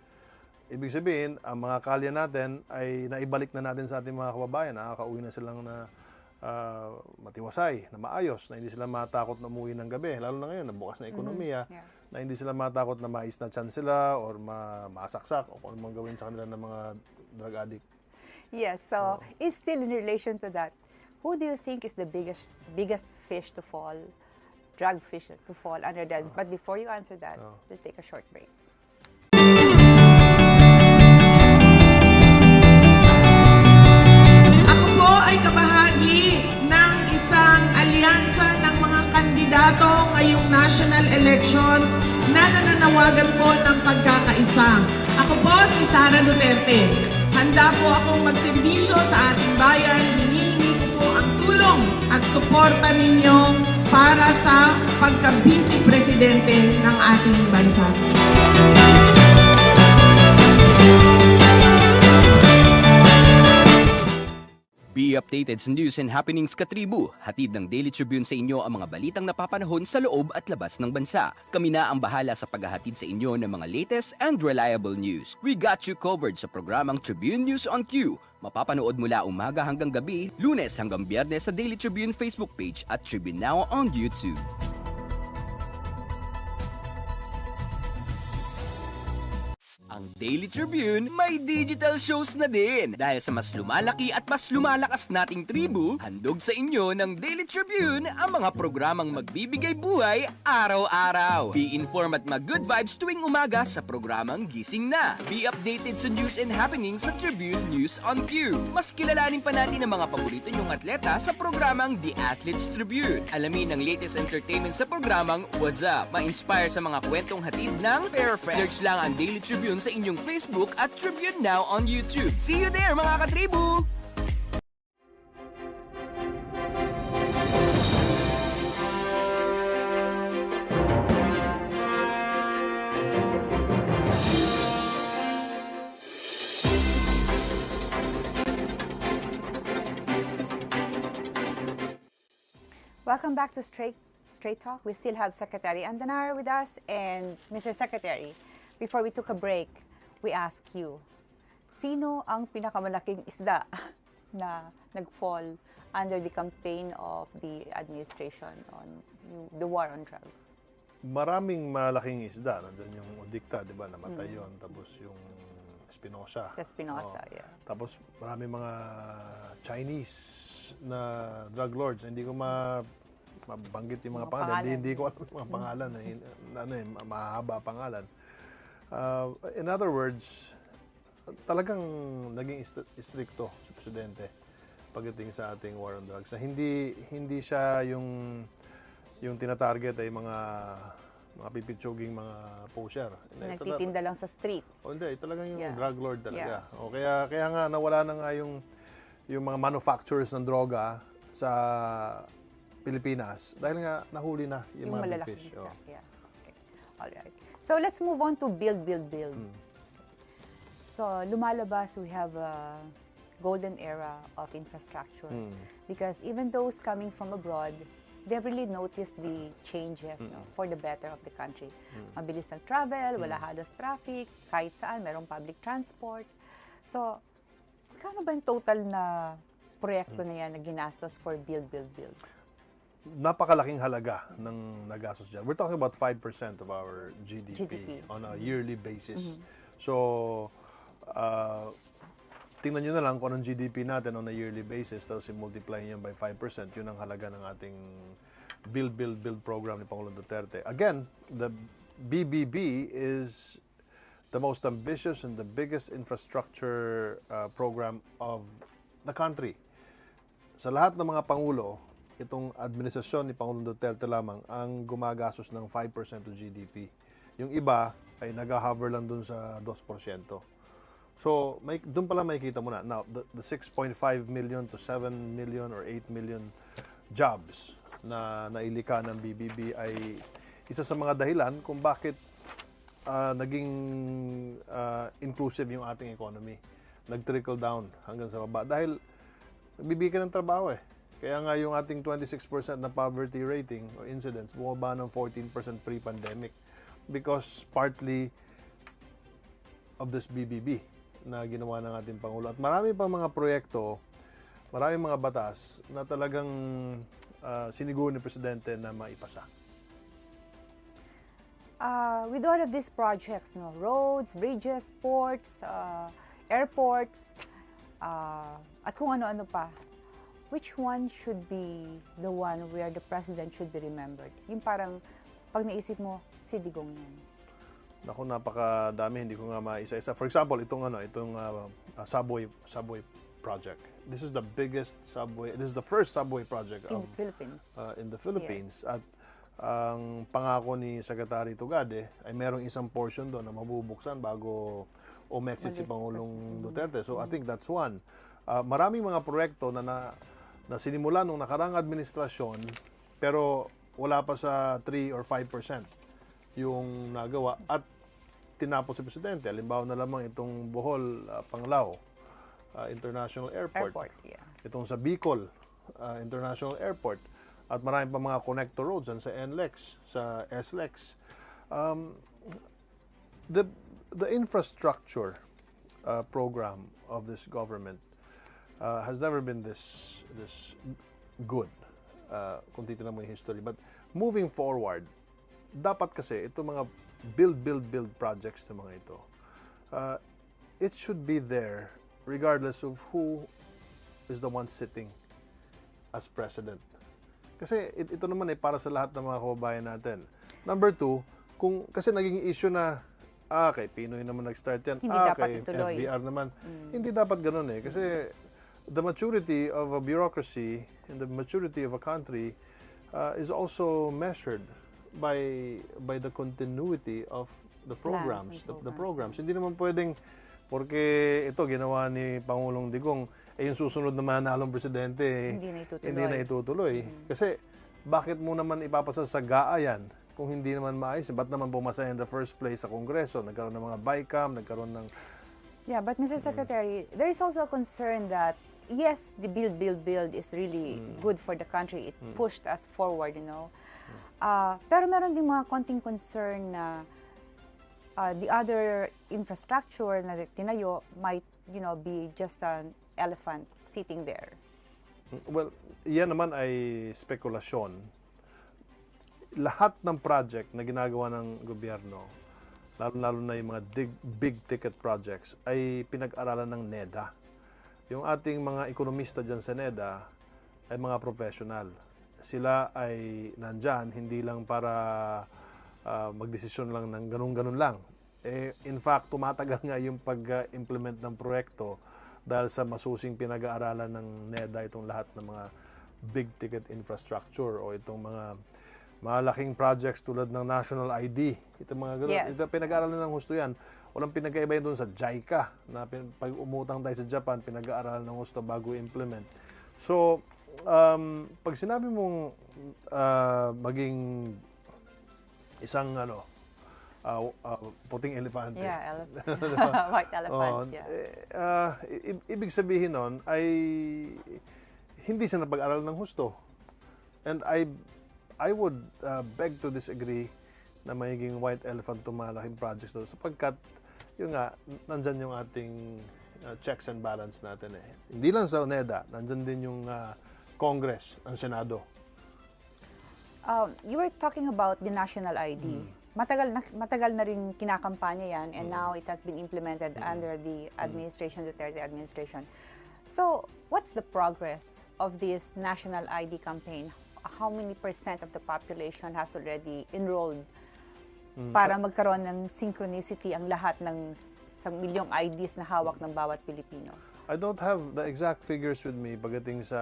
Ibig sabihin, ang mga kalye natin ay naibalik na natin sa ating mga kababayan. Nakakauwi na silang na matiwasay, na maayos, na hindi sila matakot na umuwi ng gabi. Lalo na ngayon, nabukas na ekonomiya, na hindi sila matakot na mais na tiyan sila or masaksak o kung ano gawin sa kanila ng mga drug addict. Yes, so it's still in relation to that. Who do you think is the biggest fish to fall? Drug fish to fall under that. But before you answer that, we'll take a short break. Ako po ay kabahagi ng isang alyansa ng mga kandidato ngayong national elections na nananawagan po ng pagkakaisa. Ako po si Sara Duterte. Handa po akong magserbisyo sa ating bayan. Hinihingi ko po ang tulong at suporta ninyo para sa pagka-vice presidente ng ating bansa. Be updated sa news and happenings katribu. Hatid ng Daily Tribune sa inyo ang mga balitang napapanahon sa loob at labas ng bansa. Kami na ang bahala sa paghahatid sa inyo ng mga latest and reliable news. We got you covered sa programang Tribune News on Q. Mapapanood mula umaga hanggang gabi, Lunes hanggang Biyernes sa Daily Tribune Facebook page at Tribune Now on YouTube. Ang Daily Tribune may digital shows na din. Dahil sa mas lumalaki at mas lumalakas nating tribu, handog sa inyo ng Daily Tribune ang mga programang magbibigay buhay araw-araw. Be informed at mag-good vibes tuwing umaga sa programang Gising Na. Be updated sa news and happenings sa Tribune News on Q. Mas kilalanin pa natin ang mga paborito nyong atleta sa programang The Athletes Tribune. Alamin ang latest entertainment sa programang What's Up. Ma-inspire sa mga kwentong hatid ng Perfect. Search lang ang Daily Tribune sa inyong Facebook at Tribune Now on YouTube. See you there mga katribu! Welcome back to Straight Talk. We still have Secretary Andanar with us. And Mr. Secretary, before we took a break, we ask you, sino ang pinakamalaking isda na nag-fall under the campaign of the administration on the war on drugs? Maraming malaking isda. Nandun yung Odicta, di ba? Namatay yun. Tapos yung Espinosa. Sa Espinosa, yeah. Tapos maraming mga Chinese na drug lords. Hindi ko mabanggit yung mga pangalan. Hindi ko alam yung mga pangalan. Mahaba pangalan. In other words, talagang naging istrikto si Presidente pagdating sa ating war on drugs. Na hindi siya yung tinatarget ay mga pipitsuging mga poser. Nagtitinda lang sa streets. Hindi, talagang yung drug lord talaga. Yeah. Kaya nga nawala na nga yung mga manufacturers ng droga sa Pilipinas dahil nga nahuli na yung mga big fish. Yeah. Okay. All right. So let's move on to build. So lumalabas, we have a golden era of infrastructure because even those coming from abroad, they've really noticed the changes for the better of the country. Mabilis ang travel, wala halos traffic, kahit saan, merong public transport. So, kano ba yung total na proyekto na yan na ginastos for build? Napakalaking halaga ng nagastos dyan. We're talking about 5% of our GDP on a yearly basis. So, tingnan nyo na lang kung anong GDP natin on a yearly basis, tapos i-multiply nyo by 5%, yun ang halaga ng ating build program ni Pangulong Duterte. Again, the BBB is the most ambitious and the biggest infrastructure program of the country. Sa lahat ng mga Pangulo, itong administrasyon ni Pangulong Duterte lamang ang gumagastos ng 5% of GDP. Yung iba ay nag-hover lang dun sa 2%. So, doon pala makikita mo na. Now, the 6.5 million to 7 million or 8 million jobs na nailika ng BBB ay isa sa mga dahilan kung bakit naging inclusive yung ating economy. Nag-trickle down hanggang sa baba. Dahil nagbibigay ng trabaho eh. Kaya nga yung ating 26% na poverty rating or incidence bumaba ng 14% pre-pandemic because partly of this BBB na ginawa ng ating Pangulo. At marami pang mga proyekto, maraming mga batas na talagang siniguro ni Presidente na maipasa. With all of these projects, roads, bridges, ports, airports, at kung ano-ano pa, which one should be the one where the President should be remembered? Yung parang, pag naisip mo, si Digong yan. Naku, napakadami, hindi ko nga maisa-isa. For example, itong subway project. This is the biggest subway, this is the first subway project in the Philippines. In the Philippines. Yes. At ang pangako ni Secretary Tugade ay merong isang portion doon na mabubuksan bago umexit si Pangulong Duterte. So I think that's one. Maraming mga proyekto na sinimula nung nakarang administrasyon pero wala pa sa 3 or 5% yung nagawa at tinapos si Presidente. Halimbawa na lamang itong Bohol, Panglao International Airport. Yeah. Itong sa Bicol International Airport. At marami pa mga connector roads sa NLEX, sa SLEX. The infrastructure program of this government has never been this good kung titignan mo yung history. But moving forward, dapat kasi ito mga build projects na mga ito, it should be there regardless of who is the one sitting as president. Kasi ito naman para sa lahat ng mga kababayan natin. Number two, kasi naging issue na kay Pinoy naman nag-start yan, Hindi dapat kay ituloy. FDR naman. Hindi dapat ganun kasi the maturity of a bureaucracy and the maturity of a country is also measured by the continuity of the programs. The programs. Hindi naman pwedeng porque ito ginawa ni Pangulong Digong, yung susunod na mananalong presidente hindi na itutuloy. Kasi bakit mo naman ipapasa sa GAA yan kung hindi naman maayos? Ba't naman pumasa in the first place sa Kongreso? Nagkaroon ng mga BICAM, nagkaroon ng... Yeah, but Mr. Secretary, there is also a concern that yes, the build is really good for the country. It pushed us forward, Pero meron din mga konting concern na the other infrastructure na tinayo might, be just an elephant sitting there. Well, yan naman ay spekulasyon. Lahat ng project na ginagawa ng gobyerno, lalo na yung mga big ticket projects, ay pinag-aralan ng NEDA. Yung ating mga ekonomista dyan sa NEDA ay mga professional. Sila ay nandyan, hindi lang para magdesisyon lang ng ganun-ganun lang. In fact, tumatagal nga yung pag-implement ng proyekto dahil sa masusing pinag-aaralan ng NEDA itong lahat ng mga big ticket infrastructure o itong mga malaking projects tulad ng national ID. Itong mga ganun. Yes. Ito pinag-aaralan ng husto yan. Walang pinagkaiba yun doon sa JICA na pag umutang tayo sa Japan, pinag-aaralan ng husto bago implement. So, pag sinabi mong maging isang puting elefante. Yeah, white elephant. Ibig sabihin nun ay hindi siya napag-aral ng husto. And I would beg to disagree na magiging white elephant itong malaking projects doon sapagkat yun nga, nandyan yung ating checks and balance natin Hindi lang sa NEDA, nandyan din yung Congress, ang Senado. You were talking about the national ID. Matagal na rin kinakampanya yan and now it has been implemented under the Duterte administration. So, what's the progress of this national ID campaign? How many % of the population has already enrolled para magkaroon ng synchronicity ang lahat ng 1 milyong IDs na hawak ng bawat Pilipino? I don't have the exact figures with me pagdating sa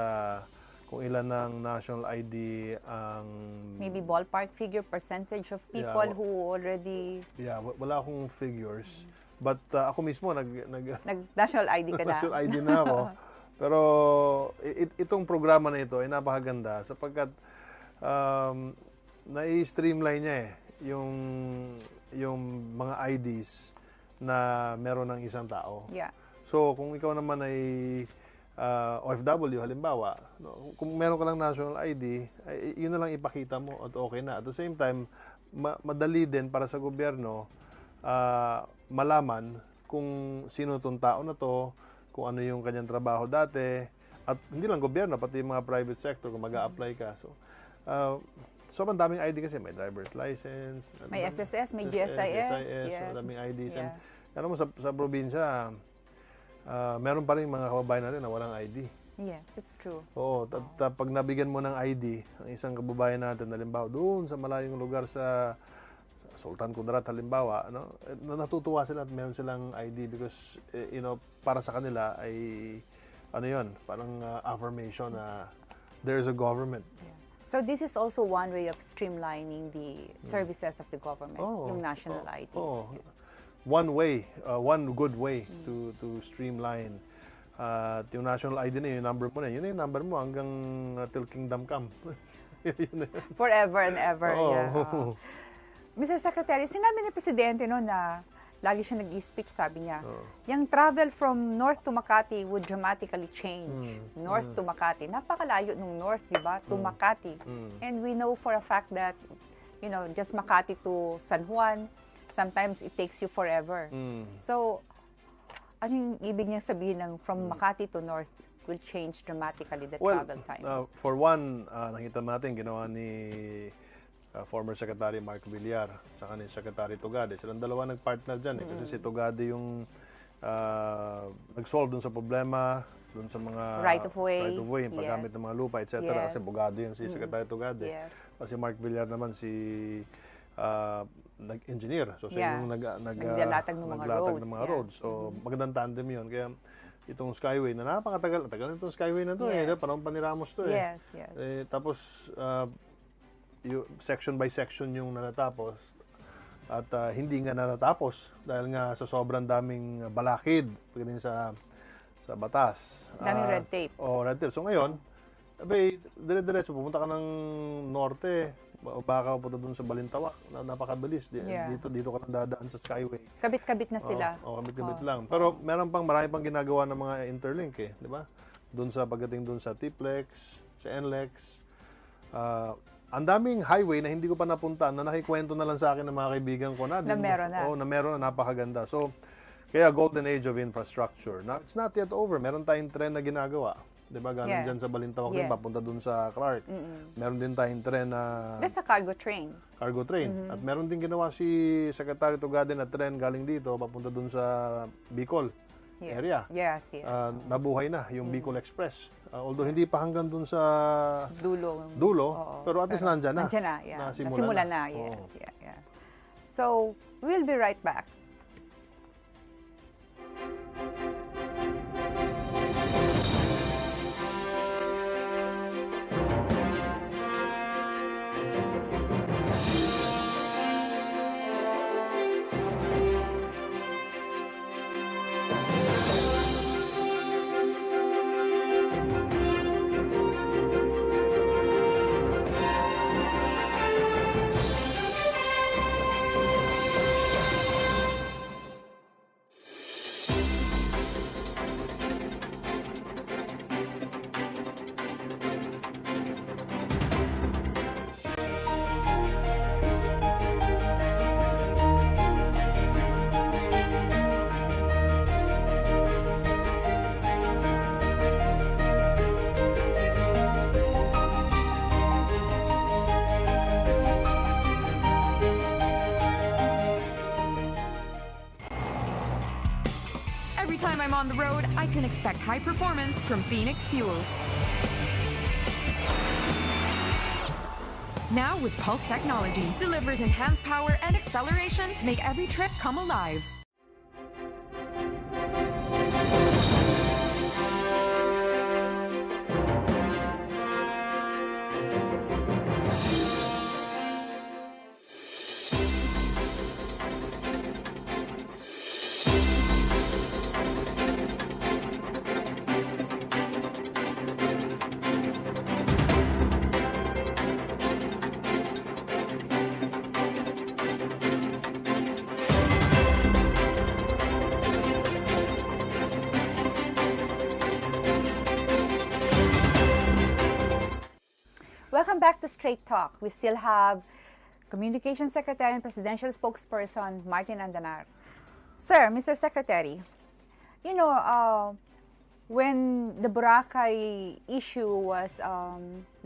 kung ilan ng national ID ang... Maybe ballpark figure, percentage of people who already... Yeah, wala akong figures. But ako mismo, National ID ka na. National ID na ako. Pero itong programa na ito ay napakaganda sapagkat nai-streamline niya yung mga IDs na meron ng isang tao. Yeah. So, kung ikaw naman ay OFW, halimbawa, kung meron ka lang national ID, ay, yun na lang ipakita mo at okay na. At the same time, madali din para sa gobyerno malaman kung sino itong tao na to, kung ano yung kanyang trabaho dati, at hindi lang gobyerno, pati yung mga private sector kung mag-a-apply ka. So, ang daming ID kasi, may driver's license, may SSS, may GSIS, yes. Madaming IDs. Yeah. Alam mo, sa probinsya, meron pa rin mga kababayan natin na walang ID. Yes, it's true. Oo, pag nabigyan mo ng ID, ang isang kababayan natin, halimbawa, doon sa malayong lugar sa Sultan Kudarat, halimbawa, natutuwa sila at meron silang ID because, para sa kanila ay, parang affirmation na there is a government. Yeah. So this is also one way of streamlining the services of the government, yung national ID. One way, one good way to streamline. Yung national ID na yung number mo na, yun yung number mo hanggang till kingdom come. Forever and ever. Yeah. Mr. Secretary, sinabi ni Presidente na lagi siya nag-speech, sabi niya, yung travel from north to Makati would dramatically change. North to Makati. Napakalayo nung north, di ba? To Makati. And we know for a fact that, you know, just Makati to San Juan, sometimes it takes you forever. So, ano yung ibig niyang sabihin ng from Makati to north will change dramatically the travel time? For one, nakita natin, ginawa ni former Secretary Marco Villar saka ni Secretary Tugade. Silang dalawa nag-partner dyan. Kasi si Tugade yung nag-solve dun sa problema, dun sa mga right of way, yung paggamit ng mga lupa, etc. Kasi bugado yan si Secretary Tugade. Kasi Mark Villar naman si nag-engineer. So siya yung naglalatag ng mga roads. So magandang tandem yun. Kaya itong Skyway na napakatagal itong Skyway na to panahon pa ni Ramos to tapos section by section yung natatapos at hindi nga natatapos dahil nga sa sobrang daming balakid pagdating sa batas. Daming red tape. Red tape. So ngayon, dire-diretso pupunta ka ng norte, baka pupunta doon sa Balintawak, napakabilis. Dito ka nang dadaan sa Skyway. Kabit-kabit na sila. Kabit-kabit lang. Pero marami pang ginagawa ng mga interlink di ba? Doon sa pagdating doon sa T-Plex, sa NLEX. Ang daming highway na hindi ko pa napuntaan na nakikwento na lang sa akin ng mga kaibigan ko na meron na. Na meron na, napakaganda. So, kaya golden age of infrastructure. Now, it's not yet over. Meron tayong tren na ginagawa. Diba? Galing dyan sa Balintawak din, papunta dun sa Clark. Meron din tayong tren na... That's a cargo train. Cargo train. At meron din ginawa si Secretary Tugade na tren galing dito, papunta dun sa Bicol area. Yes. Nabuhay na yung Bicol Express. Although hindi pa hanggang dun sa dulo, pero at least nandyan na. Nasimulan na. Yes. So, we'll be right back. Every time I'm on the road, I can expect high performance from Phoenix Fuels. Now with Pulse technology, delivers enhanced power and acceleration to make every trip come alive. Welcome back to Straight Talk. We still have Communications Secretary and Presidential Spokesperson Martin Andanar. Sir, Mr. Secretary, you know, when the Boracay issue was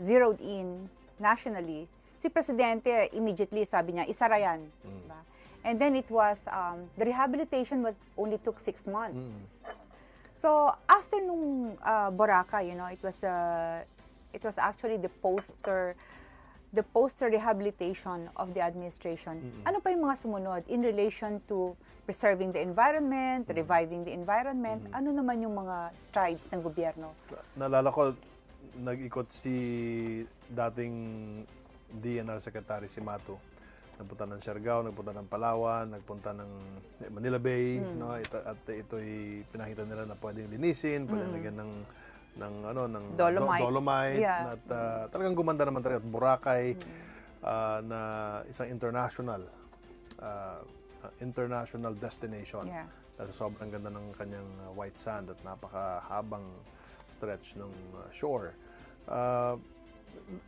zeroed in nationally, si Presidente immediately sabi niya, isara yan. Diba? And then it was, the rehabilitation only took 6 months. So, after nung Boracay, you know, it was actually the poster rehabilitation of the administration. Ano pa yung mga sumunod in relation to preserving the environment, reviving the environment? Ano naman yung mga strides ng gobyerno? Naalala ko, nag-ikot si dating DNR Secretary si Mato. Nagpunta ng Siargao, nagpunta ng Palawan, nagpunta ng Manila Bay, no? At ito'y pinakita nila na pwedeng linisin, pwedeng lagyan ng dolomite. At talagang gumanda naman talaga. At Boracay na isang international international destination. Yeah. Dahil sobrang ganda ng kanyang white sand at napakahabang stretch ng shore.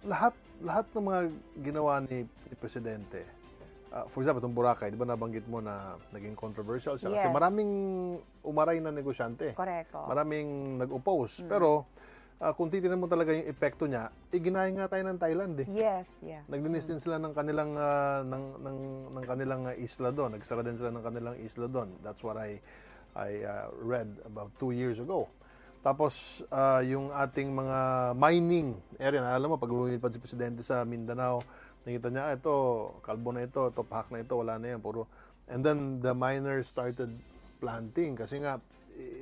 Lahat ng mga ginawa ni Presidente, for example, itong Boracay, di ba nabanggit mo na naging controversial siya? Kasi Yes. maraming umaray na negosyante. Correct. Maraming nag-oppose. Pero kung titignan mo talaga yung epekto niya, ginaya nga tayo ng Thailand eh. Yes, yeah. Naglinis din sila ng kanilang ng kanilang isla doon. Nagsara din sila ng kanilang isla doon. That's what I read about 2 years ago. Tapos yung ating mga mining area, alam mo pag lumilipad si Presidente sa Mindanao, nakita niya ito, kalbo na ito pahak na ito, wala na yan, puro. And then the miners started planting kasi nga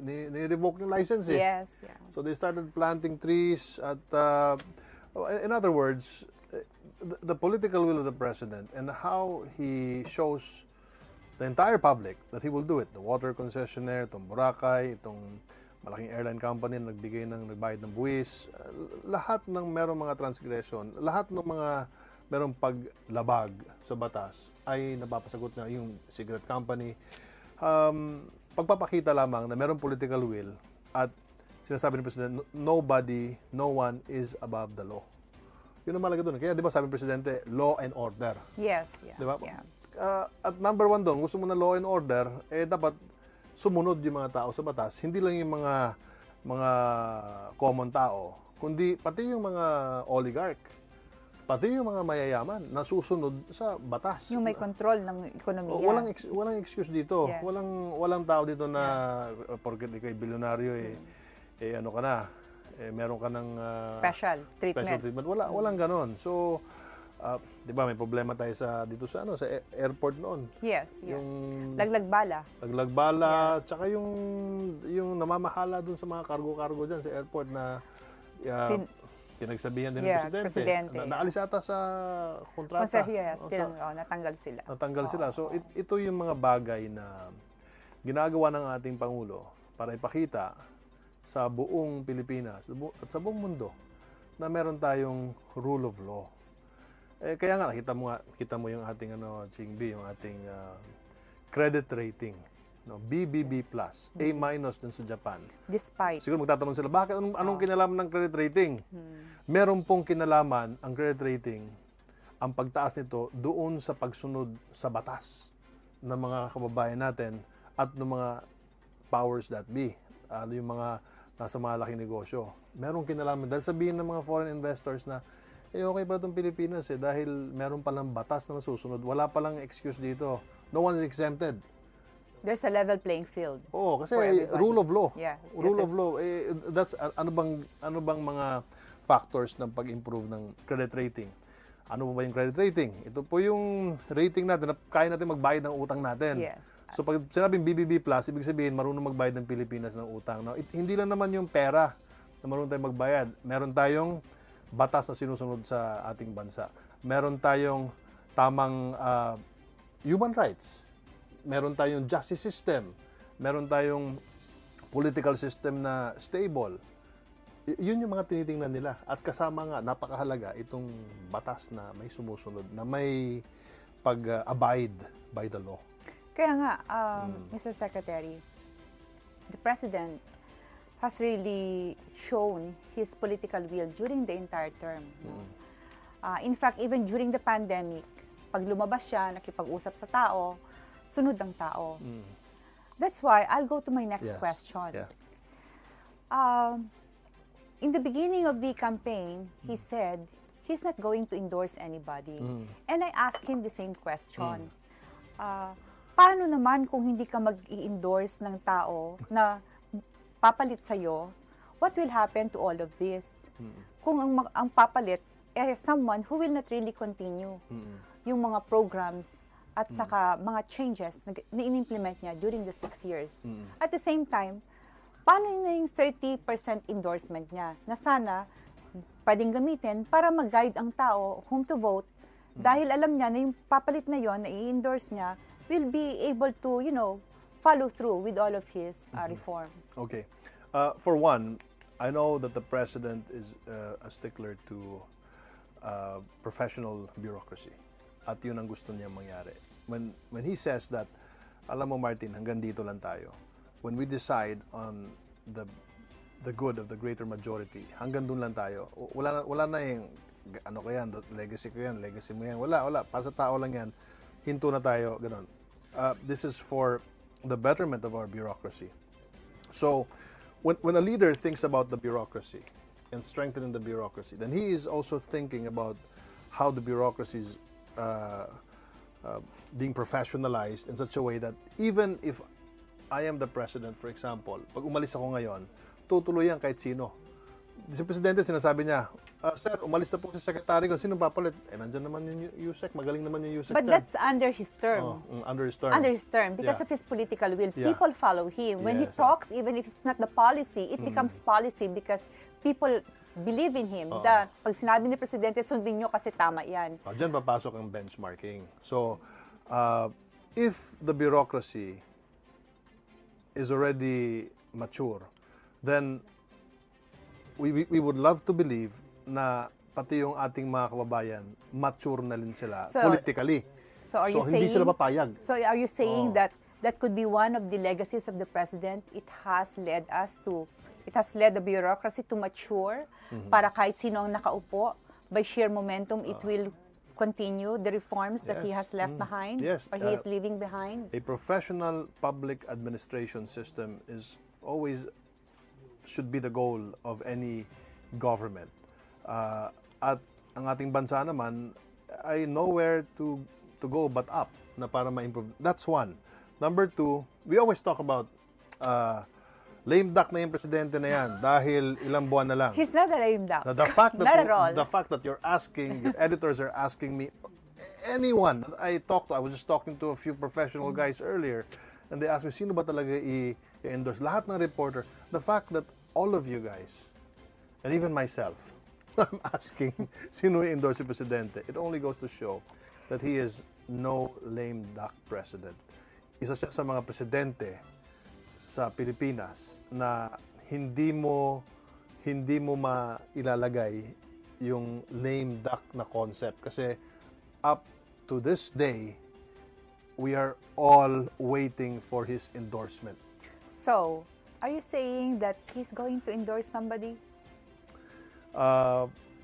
ni-revoke yung license eh. Yes, yeah. So they started planting trees at in other words, the political will of the president and how he shows the entire public that he will do it. The water concessionaire, itong Boracay, itong malaking airline company na nagbayad ng buwis, lahat ng merong mga transgression, lahat ng mga merong paglabag sa batas ay napapasagot na yung cigarette company. Pagpapakita lamang na merong political will at sinasabi ni President, no one is above the law. Yun ang malaga doon. Kaya di ba sabi ni Presidente, law and order. Yes, yeah. Di ba? Yeah. At number 1 doon, gusto mo na law and order, dapat sumunod yung mga tao sa batas. Hindi lang yung mga common tao, kundi pati yung mga oligarch, pati yung mga mayayaman na susunod sa batas. Yung may control ng ekonomiya. Walang excuse dito. Yeah. Walang tao dito na porket ikay bilyonaryo ano ka na, meron ka ng special treatment. Walang ganon. So, di ba may problema tayo dito sa airport noon. Yes, yeah. Yung laglagbala. Yes. Tsaka yung namamahala dun sa mga cargo diyan sa airport na pinagsabihan din ng Presidente. Naalis ata sa kontrata. Yes, natanggal sila. Natanggal sila. So ito yung mga bagay na ginagawa ng ating Pangulo para ipakita sa buong Pilipinas at sa buong mundo na meron tayong rule of law. Kaya nga kita mo yung ating Chingbi, yung ating credit rating, BBB+, A- dun sa Japan. Despite. Siguro magtatanong sila, bakit anong kinalaman ng credit rating? Meron pong kinalaman ang credit rating, ang pagtaas nito doon sa pagsunod sa batas ng mga kababayan natin at ng mga powers that be, yung mga nasa malaking negosyo. Merong kinalaman dahil sabihin ng mga foreign investors na okay pala itong Pilipinas dahil meron palang batas na nasusunod. Wala palang excuse dito. No one is exempted. There's a level playing field. Oo, kasi rule of law. Yeah. Rule of law. That's ano bang mga factors ng pag-improve ng credit rating? Ano ba yung credit rating? Ito po yung rating natin na kaya natin magbayad ng utang natin. Yes. So pag sinabing BBB+, ibig sabihin marunong magbayad ng Pilipinas ng utang. Now, hindi lang naman yung pera na marunong tayong magbayad. Meron tayong batas na sinusunod sa ating bansa. Meron tayong tamang human rights. Meron tayong justice system. Meron tayong political system na stable. Yun yung mga tinitingnan nila. At kasama nga, napakahalaga itong batas na may sumusunod, na may pag-abide by the law. Kaya nga, Mr. Secretary, the President has really shown his political will during the entire term. In fact, even during the pandemic, pag lumabas siya, nakipag-usap sa tao, sunod ang tao. That's why I'll go to my next question. Yeah. In the beginning of the campaign, he said he's not going to endorse anybody. And I asked him the same question. Paano naman kung hindi ka mag-i-endorse ng tao na papalit sa'yo, what will happen to all of this? Kung ang papalit, someone who will not really continue yung mga programs at saka mga changes na in-implement niya during the 6 years. At the same time, paano yung 30% endorsement niya na sana pwedeng gamitin para mag-guide ang tao whom to vote dahil alam niya na yung papalit na yon na i-endorse niya will be able to, follow through with all of his reforms. Okay. For one, I know that the President is a stickler to professional bureaucracy. At yun ang gusto niya mangyari. When he says that alam mo Martin, hanggang dito lang tayo. When we decide on the good of the greater majority, hanggang dun lang tayo. Wala na yung, ano ko yan, legacy ko yan, legacy mo yan. Wala. Para sa tao lang yan. Hinto na tayo, ganun. This is for the betterment of our bureaucracy. So, when a leader thinks about the bureaucracy and strengthening the bureaucracy, then he is also thinking about how the bureaucracy is being professionalized in such a way that even if I am the president, for example, pag umalis ako ngayon, tutuloy yan kahit sino. Si Presidente, sinasabi niya, Sir, umalis na po si Secretary ko. Sino papalit? Nandyan naman yung USEC. Magaling naman yung USEC. But that's under his term. Under his term. Under his term. Because of his political will. People follow him. When he talks, even if it's not the policy, it becomes policy because people believe in him. Pag sinabi ni Presidente, sundin nyo kasi tama yan. Diyan papasok ang benchmarking. So, if the bureaucracy is already mature, then we would love to believe na pati yung ating mga kababayan mature na rin sila politically. So are you hindi sila papayag. So are you saying that could be one of the legacies of the president? It has led the bureaucracy to mature para kahit sino ang nakaupo, by sheer momentum, it will continue the reforms that he has left behind or he is leaving behind? A professional public administration system is always should be the goal of any government. At ang ating bansa naman ay nowhere to go but up na para ma-improve. That's one. Number two, we always talk about lame duck na yung presidente na yan dahil ilang buwan na lang. He's not a lame duck. The fact that not at all. The fact that you're asking, your editors are asking me, anyone I was just talking to a few professional guys earlier, and they asked me, sino ba talaga i-endorse? Lahat ng reporter. The fact that all of you guys, and even myself, I'm asking, sino i-endorse si Presidente? It only goes to show that he is no lame duck president. Isa siya sa mga presidente sa Pilipinas na hindi mo mailalagay yung lame duck na concept. Kasi up to this day, we are all waiting for his endorsement. So, are you saying that he's going to endorse somebody?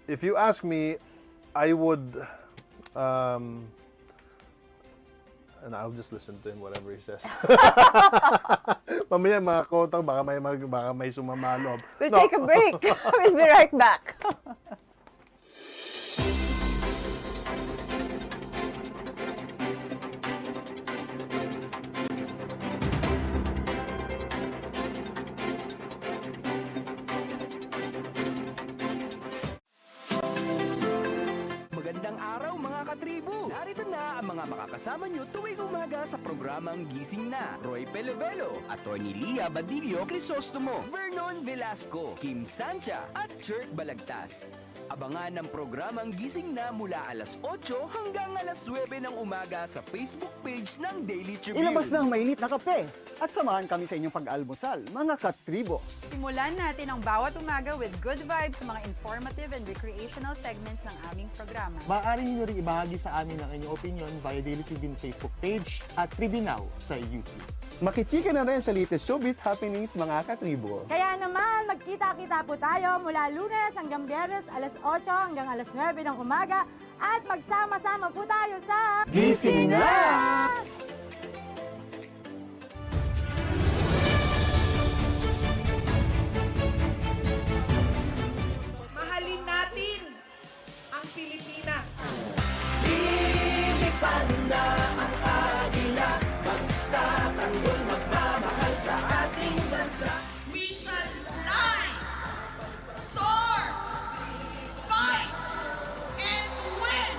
If you ask me, I would, and I'll just listen to him, whatever he says. Mamaya mga kotang, baka may sumamalob. We'll take a break. We'll be right back. Magandang araw mga katribo! Narito na ang mga makakasama nyo tuwing umaga sa programang Gising Na. Roy Pelevelo, Atty. Lia Badillo Crisostomo, Vernon Velasco, Kim Sancha at Chert Balagtas. Abangan ang programang Gising Na mula alas 8 hanggang alas 9 ng umaga sa Facebook page ng Daily Tribune. Ilabas na ang mainit na kape at samahan kami sa inyong pag-almusal, mga katribo. Simulan natin ang bawat umaga with good vibes sa mga informative and recreational segments ng aming programa. Maaari niyo rin ibahagi sa amin ang inyong opinion via Daily Tribune Facebook page at Tribune Now sa YouTube. Makichika na rin sa latest showbiz happenings, mga katribo. Kaya naman, magkita-kita po tayo mula Lunes hanggang Biyernes, alas 8 hanggang alas 9 ng umaga at magsama-sama po tayo sa Gising Na! Mahalin natin ang Pilipinas. Lilipad na ang agila, magtatanggol, magmamahal sa ating bansa. We shall fly, soar, fight, and win!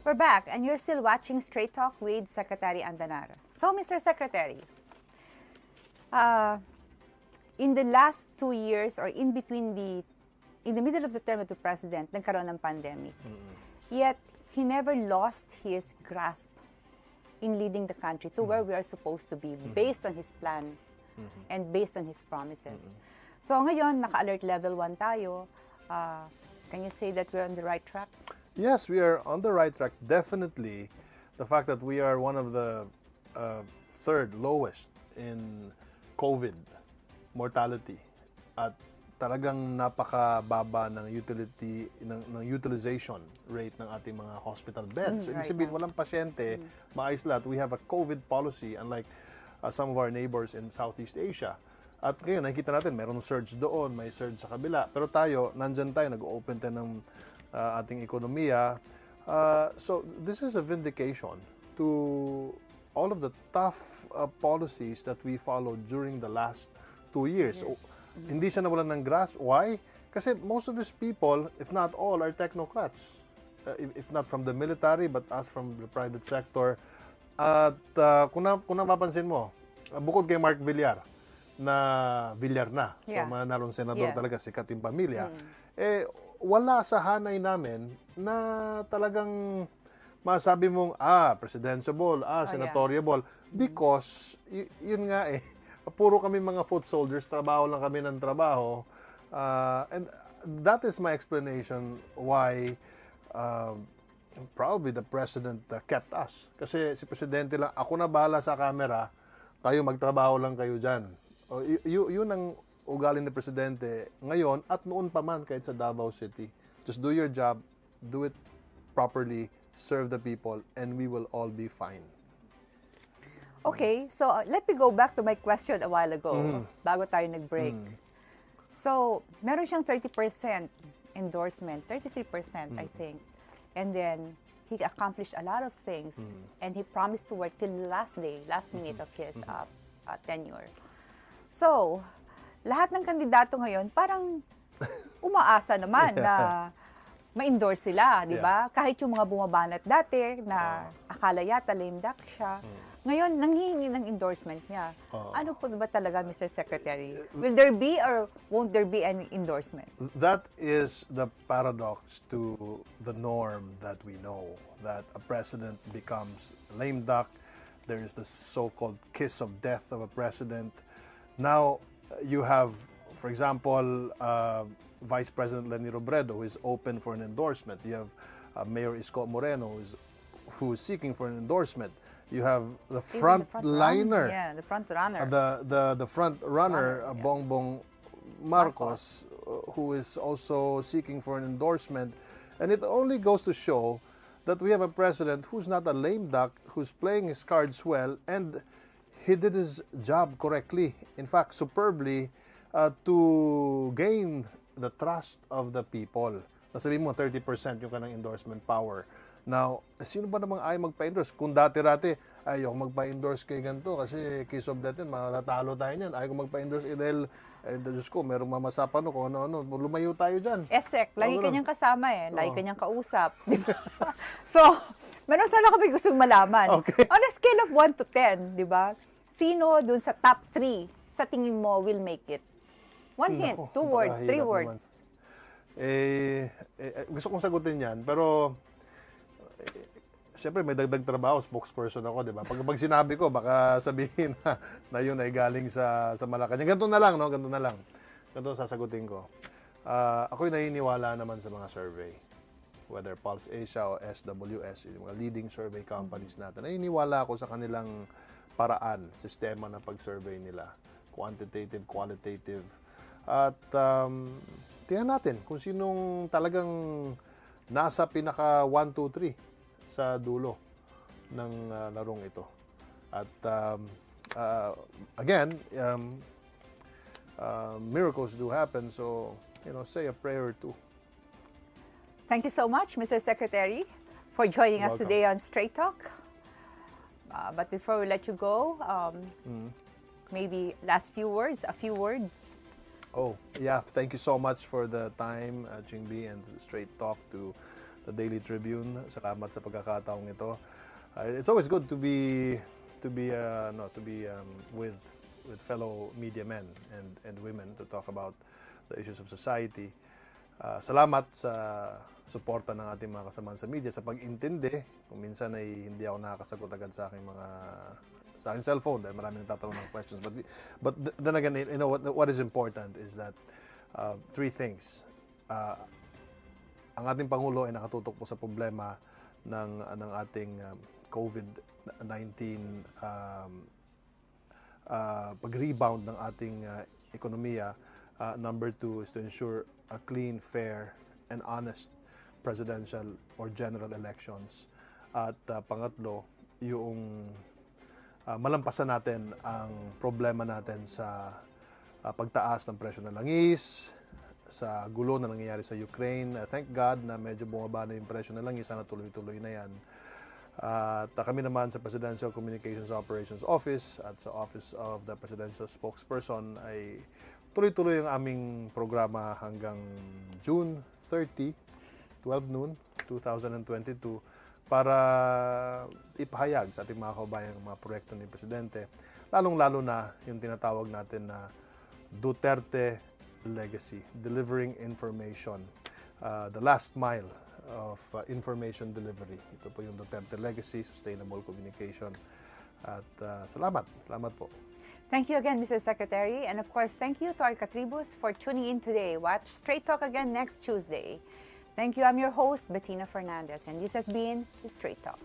We're back, and you're still watching Straight Talk with Secretary Andanar. So, Mr. Secretary, in the last 2 years, or in the middle of the term of the president, nagkaroon ng pandemic. Yet, he never lost his grasp in leading the country to where we are supposed to be, based on his plan and based on his promises. So, ngayon, naka-alert level 1 tayo. Can you say that we're on the right track? Yes, we are on the right track. Definitely, the fact that we are one of the third lowest in COVID mortality at talagang napakababa ng utilization rate ng ating mga hospital beds. So, ibig sabihin, walang pasyente, maayos lahat. We have a COVID policy, unlike some of our neighbors in Southeast Asia. At ngayon, nakikita natin, mayroong surge doon, may surge sa kabila. Pero tayo, nandyan tayo, nag-open tayo ng ating ekonomiya. So this is a vindication to all of the tough policies that we followed during the last 2 years. Hindi siya nawalan ng grasp. Why? Kasi most of these people, if not all, are technocrats. If not from the military, but us from the private sector. At kung napapansin mo, bukod kay Mark Villar, na Villar na. So, manalong senador talaga, sikat yung pamilya. Wala sa hanay namin na talagang masabi mong, presidentiable, senatoriable. Because, yun nga puro kami mga foot soldiers, trabaho lang kami ng trabaho. And that is my explanation why probably the president kept us. Kasi si presidente lang, ako na bahala sa camera, kayo magtrabaho lang kayo dyan. Yun ang ugali ng presidente ngayon at noon pa man kahit sa Davao City. Just do your job, do it properly, serve the people, and we will all be fine. Okay, so let me go back to my question a while ago, bago tayo nag-break. So, meron siyang 30% endorsement, 33% I think. And then, he accomplished a lot of things, and he promised to work till the last minute of his tenure. So, lahat ng kandidato ngayon, parang umaasa naman na ma-endorse sila, di ba? Kahit yung mga bumabanat dati na akala yata lame duck siya, ngayon nanghihingi ng endorsement niya. Ano po ba talaga, Mr. Secretary? Will there be or won't there be any endorsement? That is the paradox to the norm that we know, that a president becomes lame duck. There is the so-called kiss of death of a president. Now, you have, for example, Vice President Leni Robredo, who is open for an endorsement. You have Mayor Isko Moreno, who is seeking for an endorsement. You have the front liner. The front runner. The front runner, Bongbong Marcos, who is also seeking for an endorsement. And it only goes to show that we have a president who's not a lame duck, who's playing his cards well, and he did his job correctly, in fact, superbly, to gain the trust of the people. Nasabi mo, 30% yung kanang endorsement power. Now, sino ba namang ayaw magpa-endorse? Kung dati-rati, ayaw magpa-endorse kay ganito kasi kiss of death yun, matatalo tayo niyan. Ayaw magpa-endorse dahil, Diyos ko, merong mamasapan ko, ano, lumayo tayo dyan. Esek, lagi kanyang kasama lagi kanyang kausap. Di ba? So, meron sana kami gustong malaman. Okay. On a scale of 1 to 10, di ba? Sino dun sa top 3 sa tingin mo will make it? One hint, 2 words, 3 words. Gusto kong sagutin yan, pero siyempre may dagdag trabaho, spokesperson ako, di ba? Pag sinabi ko, baka sabihin na yun ay galing sa Malacanang. Ganito na lang, no? Ganito na lang. Ganito sasagutin ko. Ako'y naniniwala naman sa mga survey. Whether Pulse Asia o SWS, yung mga leading survey companies natin. Naniniwala ako sa kanilang paraan, sistema ng pag-survey nila. Quantitative, qualitative. At tingnan natin kung sinong talagang nasa pinaka 1, 2, 3 sa dulo ng larong ito. At again, miracles do happen, so say a prayer or two. Thank you so much, Mr. Secretary, for joining us today on Straight Talk. But before we let you go, maybe a few words. Oh, yeah. Thank you so much for the time, Chingbi, and Straight Talk to the Daily Tribune. Salamat sa pagkakataong ito. It's always good to be with fellow media men and women to talk about the issues of society. Salamat sa suporta ng ating mga kasamahan sa media, sa pag-intindi. Kung minsan ay hindi ako nakakasagot agad sa aking cellphone dahil maraming nagtatanong ng questions. But then again, you know what is important is that three things. Ang ating Pangulo ay nakatutok po sa problema ng ating COVID-19 pag-rebound ng ating ekonomiya. Number two is to ensure a clean, fair, and honest presidential or general elections. At pangatlo, yung malampasan natin ang problema natin sa pagtaas ng presyo ng langis, sa gulo na nangyayari sa Ukraine. Thank God na medyo bumaba na yung presyo ng langis, sana tuloy-tuloy na yan. At kami naman sa Presidential Communications Operations Office at sa Office of the Presidential Spokesperson ay tuloy-tuloy ang aming programa hanggang June 30, 12 noon, 2022 para ipahayag sa ating mga kababayan ang mga proyekto ni Presidente, lalong-lalo na yung tinatawag natin na Duterte Legacy, delivering information, the last mile of information delivery. Ito po yung Duterte Legacy, Sustainable Communication. At salamat po. Thank you again, Mr. Secretary. And of course, thank you to our Katribos for tuning in today. Watch Straight Talk again next Tuesday. Thank you. I'm your host, Bettina Fernandez, and this has been the Straight Talk.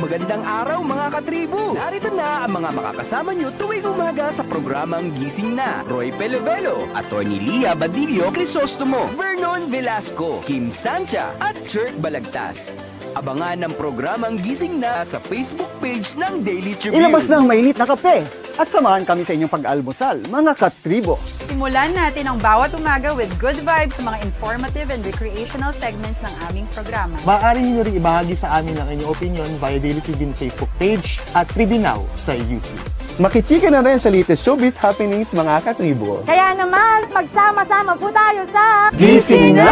Magandang araw mga katribo! Narito na ang mga makakasama nyo tuwing umaga sa programang Gising Na. Roy Pelevelo, Atty. Lia Badillo Crisostomo, Vernon Velasco, Kim Sancha at Chert Balagtas. Abangan ang programang Gising Na sa Facebook page ng Daily Tribune. Ilabas na ang mainit na kape at samahan kami sa inyong pag-almusal, mga katribo. Simulan natin ang bawat umaga with good vibes sa mga informative and recreational segments ng aming programa. Maaari niyo rin ibahagi sa amin ang inyong opinion via Daily Tribune Facebook page at Tribune Now sa YouTube. Makichika na rin sa latest showbiz happenings, mga katribo. Kaya naman, magsama-sama po tayo sa Gising Na!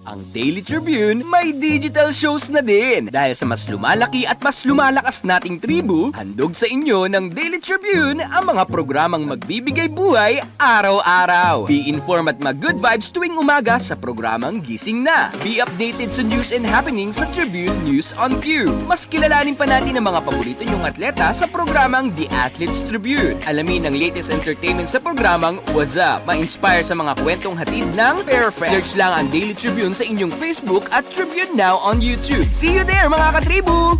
Ang Daily Tribune may digital shows na din. Dahil sa mas lumalaki at mas lumalakas nating tribu, handog sa inyo ng Daily Tribune ang mga programang magbibigay buhay araw-araw. Be informed at mag-good vibes tuwing umaga sa programang Gising Na. Be updated sa news and happenings sa Tribune News on Cue. Mas kilalanin pa natin ang mga paborito nyong atleta sa programang The Athletes Tribune. Alamin ang latest entertainment sa programang What's Up. Ma-inspire sa mga kwentong hatid ng Perfect. Search lang ang Daily Tribune sa inyong Facebook at Tribune Now on YouTube. See you there mga katribu!